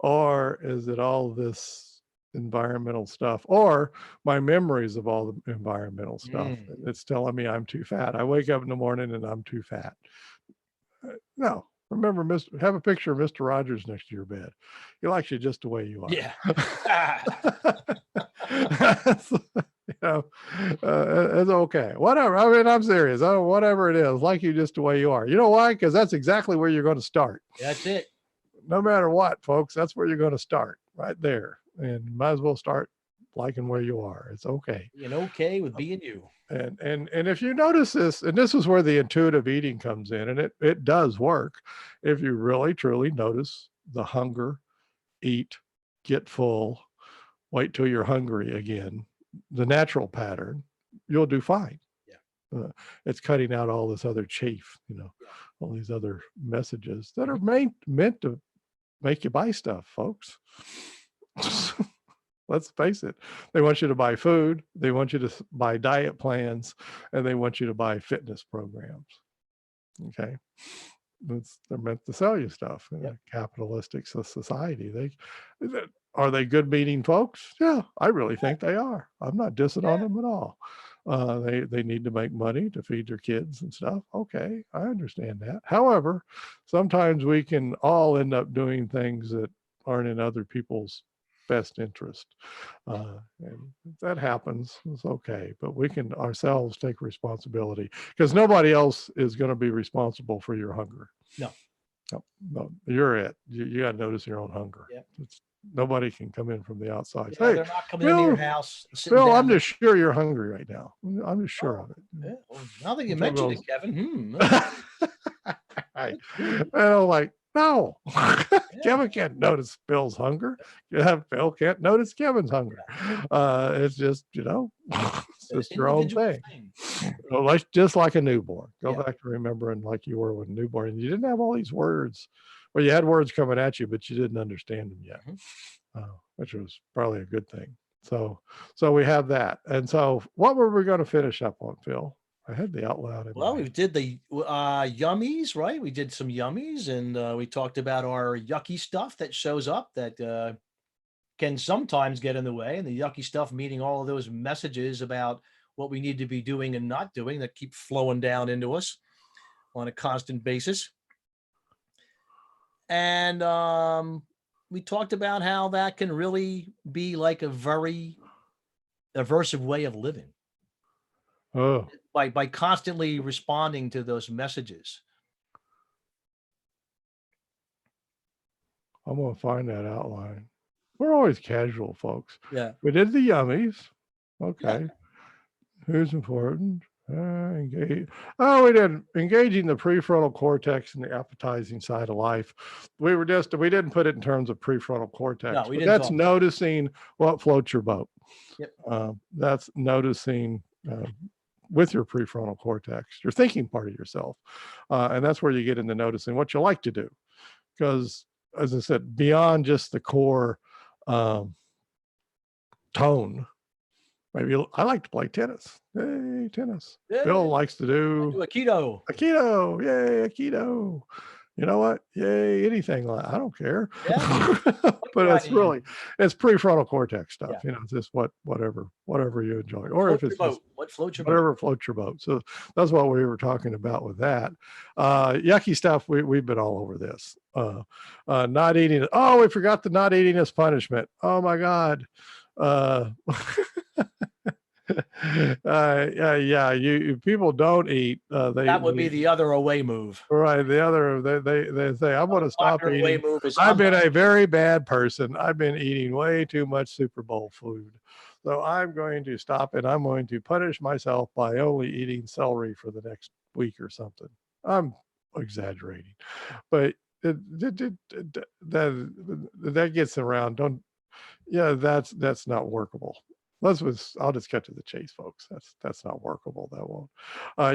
or is it all this environmental stuff, or my memories of all the environmental stuff? It's telling me I'm too fat. I wake up in the morning and I'm too fat. No, remember, have a picture of Mr. Rogers next to your bed. He likes you just the way you are.
Yeah.
It's okay. Whatever. I mean, I'm serious. Whatever it is, like you just the way you are. You know why? Because that's exactly where you're going to start.
That's it.
No matter what, folks, that's where you're going to start, right there. And you might as well start liking where you are. It's okay.
Being okay with being you.
And if you notice this, and this is where the intuitive eating comes in, and it does work. If you really truly notice the hunger, eat, get full, wait till you're hungry again, the natural pattern, you'll do fine. Yeah. It's cutting out all this other chafe, all these other messages that are meant to make you buy stuff, folks. Let's face it. They want you to buy food. They want you to buy diet plans, and they want you to buy fitness programs. Okay. They're meant to sell you stuff in a capitalistic society. Are they good meaning folks? Yeah, I really think they are. I'm not dissing on them at all. They need to make money to feed their kids and stuff. Okay, I understand that. However, sometimes we can all end up doing things that aren't in other people's best interest. And if that happens, it's okay, but we can ourselves take responsibility, because nobody else is going to be responsible for your hunger.
No.
No, no, you're it. You got to notice your own hunger.
Yeah.
Nobody can come in from the outside.
Yeah,
Hey,
they're not coming into your
Phil,
house and sitting
Phil,
down.
I'm just sure you're hungry right now. I'm just sure of it.
Yeah, well, now that you
It's one of
mentioned it,
those-
Kevin.
Right. And I'm like, no, Kevin can't notice Phil's hunger. Yeah, Phil can't notice Kevin's hunger. It's just, it's just your own
Individual
thing. Like, just like a newborn. Go
Yeah.
back to remembering like you were with a newborn, and you didn't have all these words. Well, you had words coming at you, but you didn't understand them yet, which was probably a good thing. So we have that. And so what were we going to finish up on, Phil? I had the out loud.
Well, we did the yummies, right? We did some yummies, and we talked about our yucky stuff that shows up that can sometimes get in the way. And the yucky stuff meaning all of those messages about what we need to be doing and not doing that keep flowing down into us on a constant basis. And we talked about how that can really be like a very aversive way of living.
Oh,
By constantly responding to those messages.
I'm going to find that outline. We're always casual, folks.
Yeah.
We did the yummies. Okay. Who's important? Engage. Oh, we didn't. Engaging the prefrontal cortex and the appetizing side of life. We didn't put it in terms of prefrontal cortex.
No, we
but
didn't
that's
talk about
noticing what floats your boat.
Yep.
That's noticing with your prefrontal cortex, your thinking part of yourself. And that's where you get into noticing what you like to do. Because, as I said, beyond just the core tone, maybe I like to play tennis. Hey, tennis.
Yeah.
Bill likes to do
Aikido.
Aikido. Yay, Aikido. You know what? Yay, anything like I don't care.
Yeah.
But it's prefrontal cortex stuff.
Yeah.
It's just whatever you enjoy. Or if it's just
what floats your boat.
whatever floats your boat. So that's what we were talking about with that. Yucky stuff. We've been all over this. Not eating. Oh, we forgot the not eating as punishment. Oh my God. You people don't eat.
That would be the other away move.
Right. The other, they say, I'm going to stop
Popular away
eating.
move is
I've been a very bad person. I've been eating way too much Super Bowl food. So I'm going to stop and I'm going to punish myself by only eating celery for the next week or something. I'm exaggerating, but that gets around. That's not workable. I'll just cut to the chase, folks. That's not workable. That won't.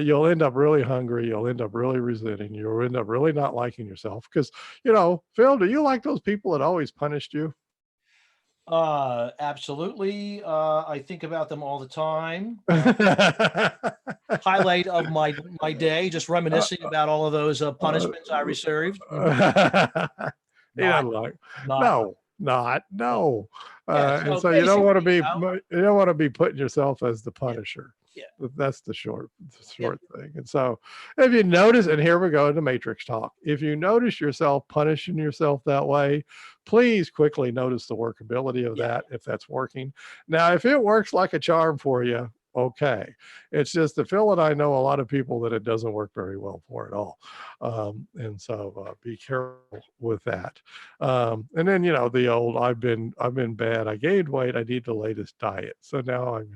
You'll end up really hungry. You'll end up really resenting. You'll end up really not liking yourself. Because, Phil, do you like those people that always punished you?
Absolutely. I think about them all the time. Highlight of my day, just reminiscing about all of those punishments I received.
No. And so
so
you don't want to be
basically,
you don't want to be putting yourself as the punisher.
Yeah.
That's the short thing. And so if you notice, and here we go into matrix talk, if you notice yourself punishing yourself that way, please quickly notice the workability of that, if that's working. Now, if it works like a charm for you, okay. It's just that Phil and I know a lot of people that it doesn't work very well for at all. And so be careful with that. And then, the old, I've been bad. I gained weight. I need the latest diet. So now I'm,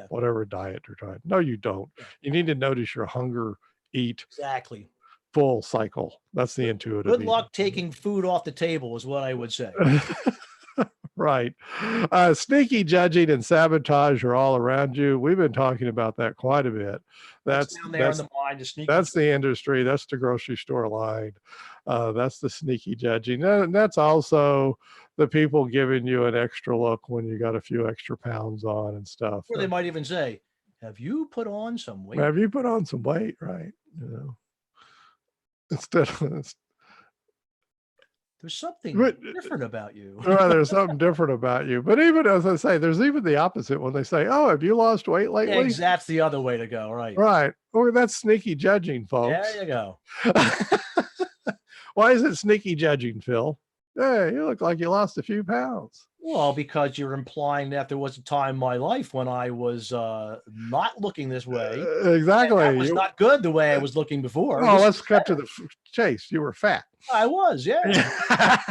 whatever diet you're trying. No, you don't. You need to notice your hunger, eat.
Exactly.
Full cycle. That's the intuitive.
Good luck taking food off the table is what I would say.
Right. Sneaky judging and sabotage are all around you. We've been talking about that quite a bit. That's
down there in the mind.
That's the industry. That's the grocery store line. That's the sneaky judging. And that's also the people giving you an extra look when you got a few extra pounds on and stuff.
Or they might even say, have you put on some weight?
Have you put on some weight? Right. Instead of
there's something different about you.
Right, there's something different about you. But even as I say, there's even the opposite when they say, "Oh, have you lost weight lately?"
Yeah, that's the other way to go, right?
Right. Or that's sneaky judging, folks.
There you go.
Why is it sneaky judging, Phil? Hey, you look like you lost a few pounds.
Well, because you're implying that there was a time in my life when I was not looking this way. And that
Exactly.
was
You,
not good the way I was looking before.
well,
This
let's
is
cut to
better.
the chase. You were fat.
I was, yeah.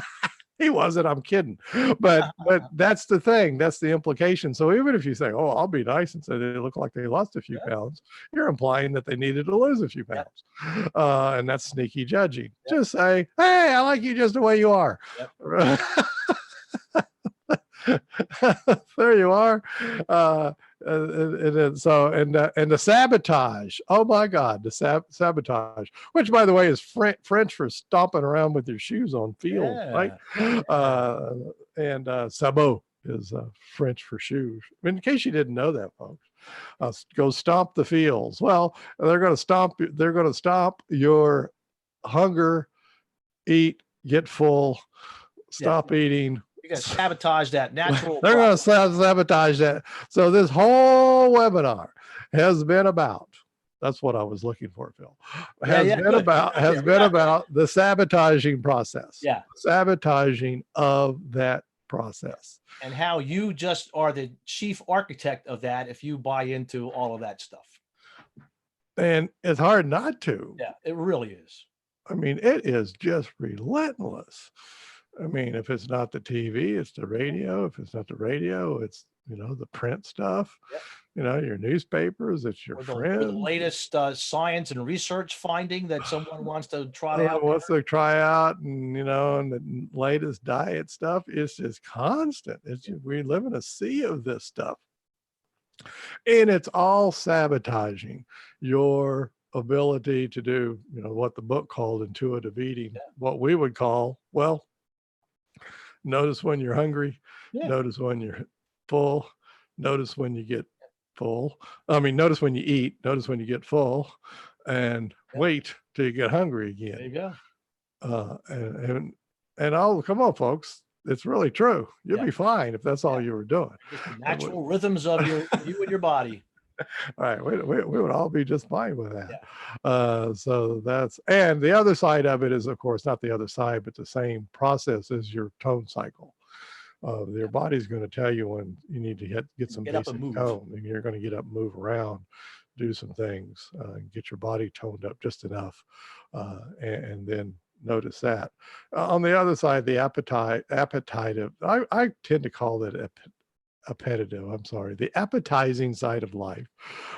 He wasn't. I'm kidding. But that's the thing. That's the implication. So even if you say, "Oh, I'll be nice and say they look like they lost a few
Yeah,
pounds," you're implying that they needed to lose a few
yep,
pounds, and that's sneaky judging.
yep,
Just say, "Hey, I like you just the way you are."
yep.
There you are. And the sabotage. Oh my God, the sabotage, which by the way is French for stomping around with your shoes on field, right?
Yeah, yeah.
Uh, and sabot is French for shoes. In case you didn't know that, folks, go stomp the fields. Well, they're going to stomp. They're going to stop your hunger, eat, get full,
Yeah.
stop eating.
You're gonna sabotage that natural
They're going to
process.
sabotage that. So this whole webinar has been about. That's what I was looking for, Phil.
Yeah, yeah, good. We got
Has
there. We
been
got there.
about the sabotaging process,
Yeah.
sabotaging of that process.
And how you just are the chief architect of that if you buy into all of that stuff.
And it's hard not to.
Yeah, it really is.
I mean, it is just relentless. I mean, if it's not the TV, it's the radio. If it's not the radio, it's, the print stuff,
Yep.
your newspapers, it's your
Or the
friends.
latest science and research finding that someone wants to trot out
Wants
there.
to try out, and the latest diet stuff. It's just constant. We live in a sea of this stuff, and it's all sabotaging your ability to do, what the book called intuitive eating.
Yeah.
What we would call, well, notice when you're hungry,
Yeah.
notice when you're full, notice when you get full. I mean, notice when you eat, notice when you get full, and
Yeah.
wait till you get hungry again.
There you go.
And oh, come on, folks. It's really true. You'll
Yeah.
be fine if that's all you were doing.
Just the natural rhythms of you and your body.
All right, we would all be just fine with that. So and the other side of it is, of course, not the other side, but the same process as your tone cycle. Your body's going to tell you when you need to get some
Get up
basic
and move.
tone, and you're going to get up, move around, do some things, get your body toned up just enough, and then notice that. On the other side, the appetitive, I tend to call it appetitive. I'm sorry, the appetizing side of life.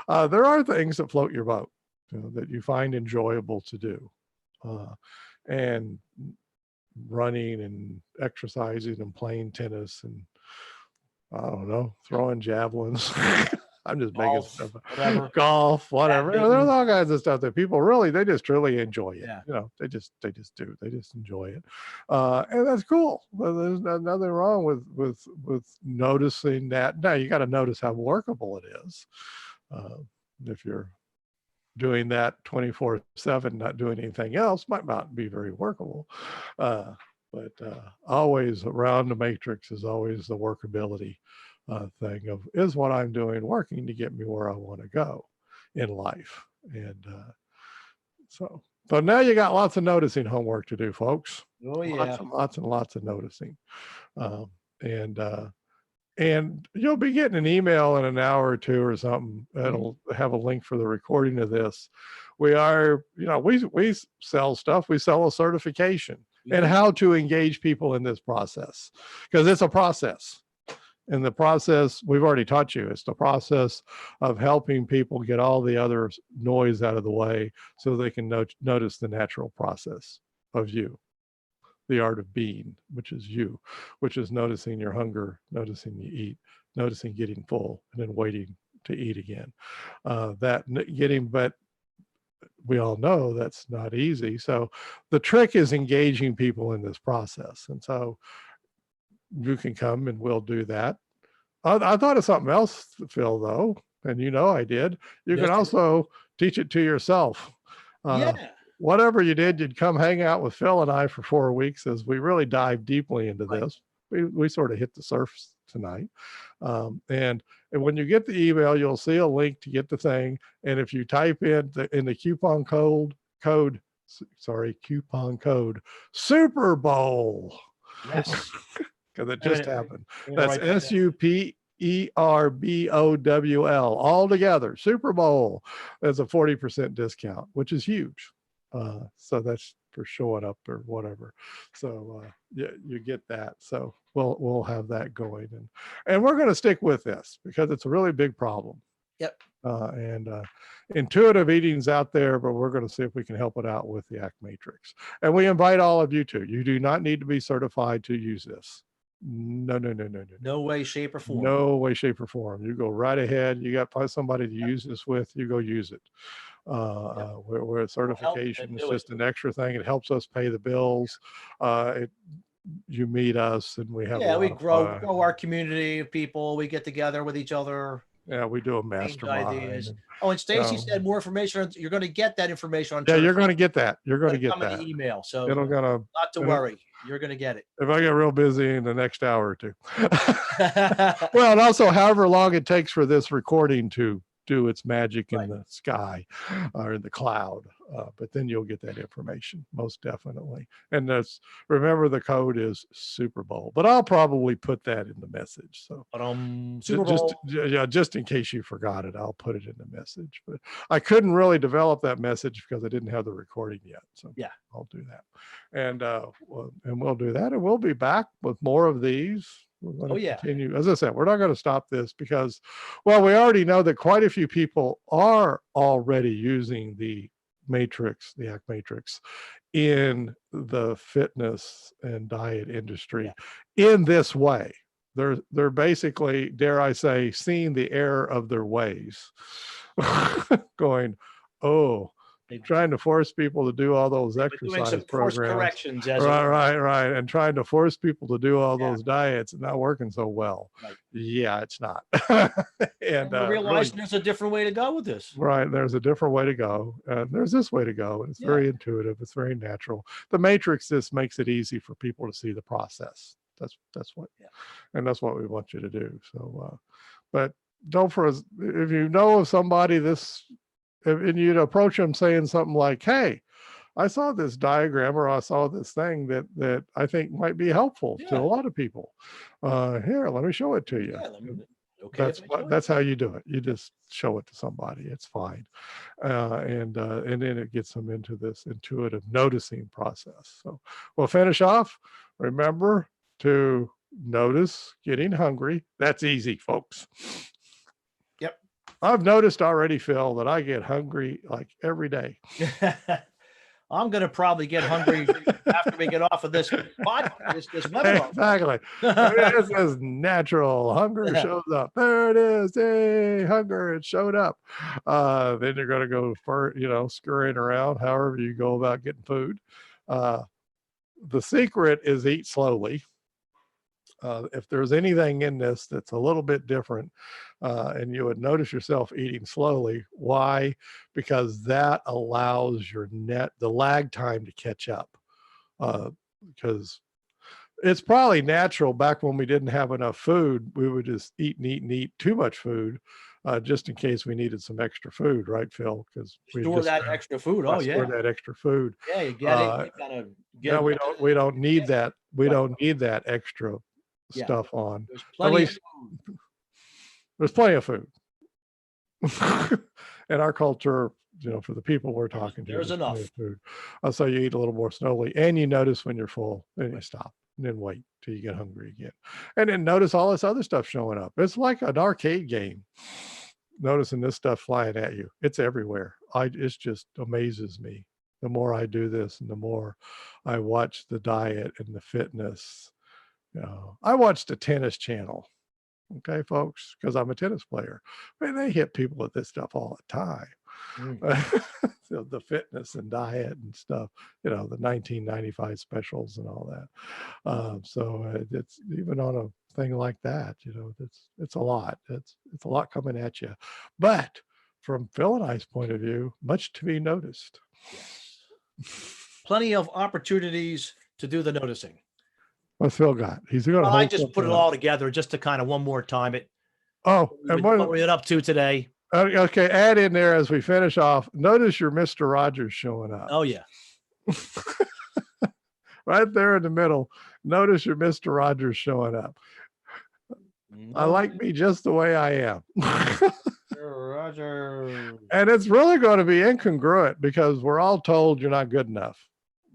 There are things that float your boat, that you find enjoyable to do, and running and exercising and playing tennis and I don't know, throwing javelins. I'm just making
Golf,
stuff up.
whatever.
Golf, whatever. There's
Badminton.
all kinds of stuff that people really, they just truly enjoy it.
Yeah.
They just do. They just enjoy it, and that's cool. But there's nothing wrong with noticing that. Now you got to notice how workable it is. If you're doing that 24/7, not doing anything else, might not be very workable. But always around the matrix is always the workability thing of, is what I'm doing working to get me where I want to go in life? And so now you got lots of noticing homework to do, folks.
Oh yeah.
Lots and lots of noticing. And you'll be getting an email in an hour or two or something that'll have a link for the recording of this. We are, we sell stuff. We sell a certification and how to engage people in this process, because it's a process. And the process, we've already taught you, it's the process of helping people get all the other noise out of the way so they can notice the natural process of you. The art of being, which is you, which is noticing your hunger, noticing you eat, noticing getting full, and then waiting to eat again. But we all know that's not easy. So the trick is engaging people in this process. And so you can come and we'll do that. I thought of something else, Phil, though, and I did. You can also teach it to yourself.
Yeah.
Whatever you did, you'd come hang out with Phil and I for 4 weeks as we really dive deeply into this. We sort of hit the surface tonight. And when you get the email, you'll see a link to get the thing. And if you type in the coupon code Super Bowl,
Yes.
because it
Wait a
just
minute,
happened.
I'm gonna
That's
write that down.
SUPERBOWL all together. Super Bowl. There's a 40% discount, which is huge. So that's for showing up or whatever. So yeah, you get that. So we'll have that going, and we're going to stick with this because it's a really big problem.
Yep.
And intuitive eating's out there, but we're going to see if we can help it out with the ACT Matrix. And we invite all of you to. You do not need to be certified to use this. No.
No way, shape, or form.
No way, shape, or form. You go right ahead. You got somebody to use this with. You go use it. Where certification is just an extra thing. It helps us pay the bills. You meet us, and we have a lot
we
of
grow
fun.
our community of people. We get together with each other.
Yeah, we do a
Ideas.
mastermind.
Oh, and Stacy said more information. You're going to get that information on.
Yeah, you're going to get that. You're going to get that.
In the email, so
not
to worry. You're going to get it.
If I get real busy in the next hour or two. Well, and also however long it takes for this recording to do its magic in the sky or in the cloud. But then you'll get that information, most definitely. And remember, the code is Super Bowl, but I'll probably put that in the message. So
Super Bowl.
just in case you forgot it, I'll put it in the message. But I couldn't really develop that message because I didn't have the recording yet. So yeah, I'll do that. And we'll do that. And we'll be back with more of these. We're going to continue. As I said, we're not going to stop this because, well, we already know that quite a few people are already using the Matrix, the ACT Matrix, in the fitness and diet industry in this way. They're basically, dare I say, seeing the error of their ways, going, oh, trying to force people to do all those exercise programs.
Corrections
right. And trying to force people to do all those diets and not working so well. Right. Yeah, it's not. and
realizing there's a different way to go with this.
Right. There's a different way to go. There's this way to go. It's very intuitive. It's very natural. The Matrix just makes it easy for people to see the process. That's what, and that's what we want you to do. So, but if you know of somebody and you'd approach them saying something like, hey, I saw this diagram or I saw this thing that I think might be helpful to a lot of people. Here, let me show it to you. That's how you do it. You just show it to somebody. It's fine. And then it gets them into this intuitive noticing process. So we'll finish off. Remember to notice getting hungry. That's easy, folks. I've noticed already, Phil, that I get hungry like every day.
I'm going to probably get hungry after we get off of this webinar.
Exactly. This is natural. Hunger shows up. There it is. Hey, hunger, it showed up. Then you're going to go scurrying around, however you go about getting food. The secret is eat slowly. If there's anything in this that's a little bit different, and you would notice yourself eating slowly, why? Because that allows the lag time to catch up. Because it's probably natural back when we didn't have enough food, we would just eat and eat too much food, just in case we needed some extra food, right, Phil? Because we
store that extra food.
Store that extra food.
Yeah, you get it. You kind of get
it. We don't need that. We don't need that extra stuff on. There's plenty of food. In our culture, for the people we're talking to,
there's enough
food. So you eat a little more slowly, and you notice when you're full, and you stop, and then wait till you get hungry again, and then notice all this other stuff showing up. It's like an arcade game. Noticing this stuff flying at you. It's everywhere. It just amazes me. The more I do this, and the more I watch the diet and the fitness. I watched the tennis channel, okay, folks, because I'm a tennis player. Man, they hit people with this stuff all the time. So the fitness and diet and stuff, the 1995 specials and all that. So it's even on a thing like that, it's a lot. It's a lot coming at you. But from Phil and I's point of view, much to be noticed.
Plenty of opportunities to do the noticing.
What's Phil got? He's going to.
I just put it all together just to kind of one more time it.
Oh,
and what we're up to today.
Okay, add in there as we finish off. Notice your Mr. Rogers showing up.
Oh yeah,
right there in the middle. Notice your Mr. Rogers showing up. I like me just the way I am.
Roger.
And it's really going to be incongruent because we're all told you're not good enough.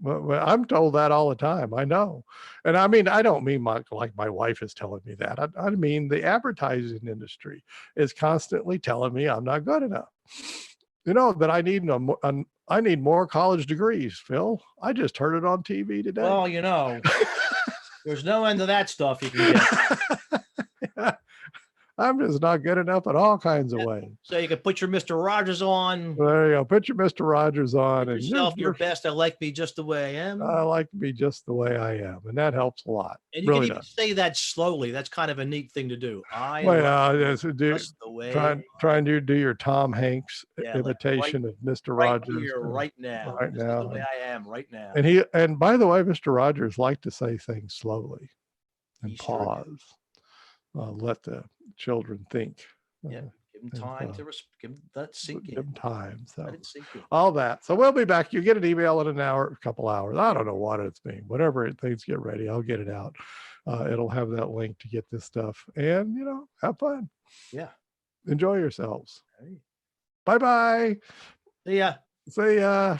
Well, I'm told that all the time. I know. And I mean, I don't mean like my wife is telling me that. I mean, the advertising industry is constantly telling me I'm not good enough. You know, that I need more college degrees, Phil. I just heard it on TV today.
Well, you know, there's no end to that stuff you can get.
I'm just not good enough in all kinds of ways.
So you can put your Mr. Rogers on.
There you go. Put your Mr. Rogers on.
Give yourself your best. I like me just the way I am.
I like to be just the way I am. And that helps a lot.
And you
really
can even say that slowly. That's kind of a neat thing to do. I
well,
like
yes,
just the way.
Trying to do your Tom Hanks imitation of Mr. Rogers.
Here, right now.
Right now.
The way I am right now.
And by the way, Mr. Rogers liked to say things slowly and pause. Let the children think.
Yeah, give them time to give that sink in.
Give them time. So
let it sink in.
All that. So we'll be back. You get an email in an hour, a couple hours. I don't know what it's been. Whatever things get ready, I'll get it out. It'll have that link to get this stuff, and have fun.
Yeah.
Enjoy yourselves.
Hey.
Bye-bye.
See ya.
See ya.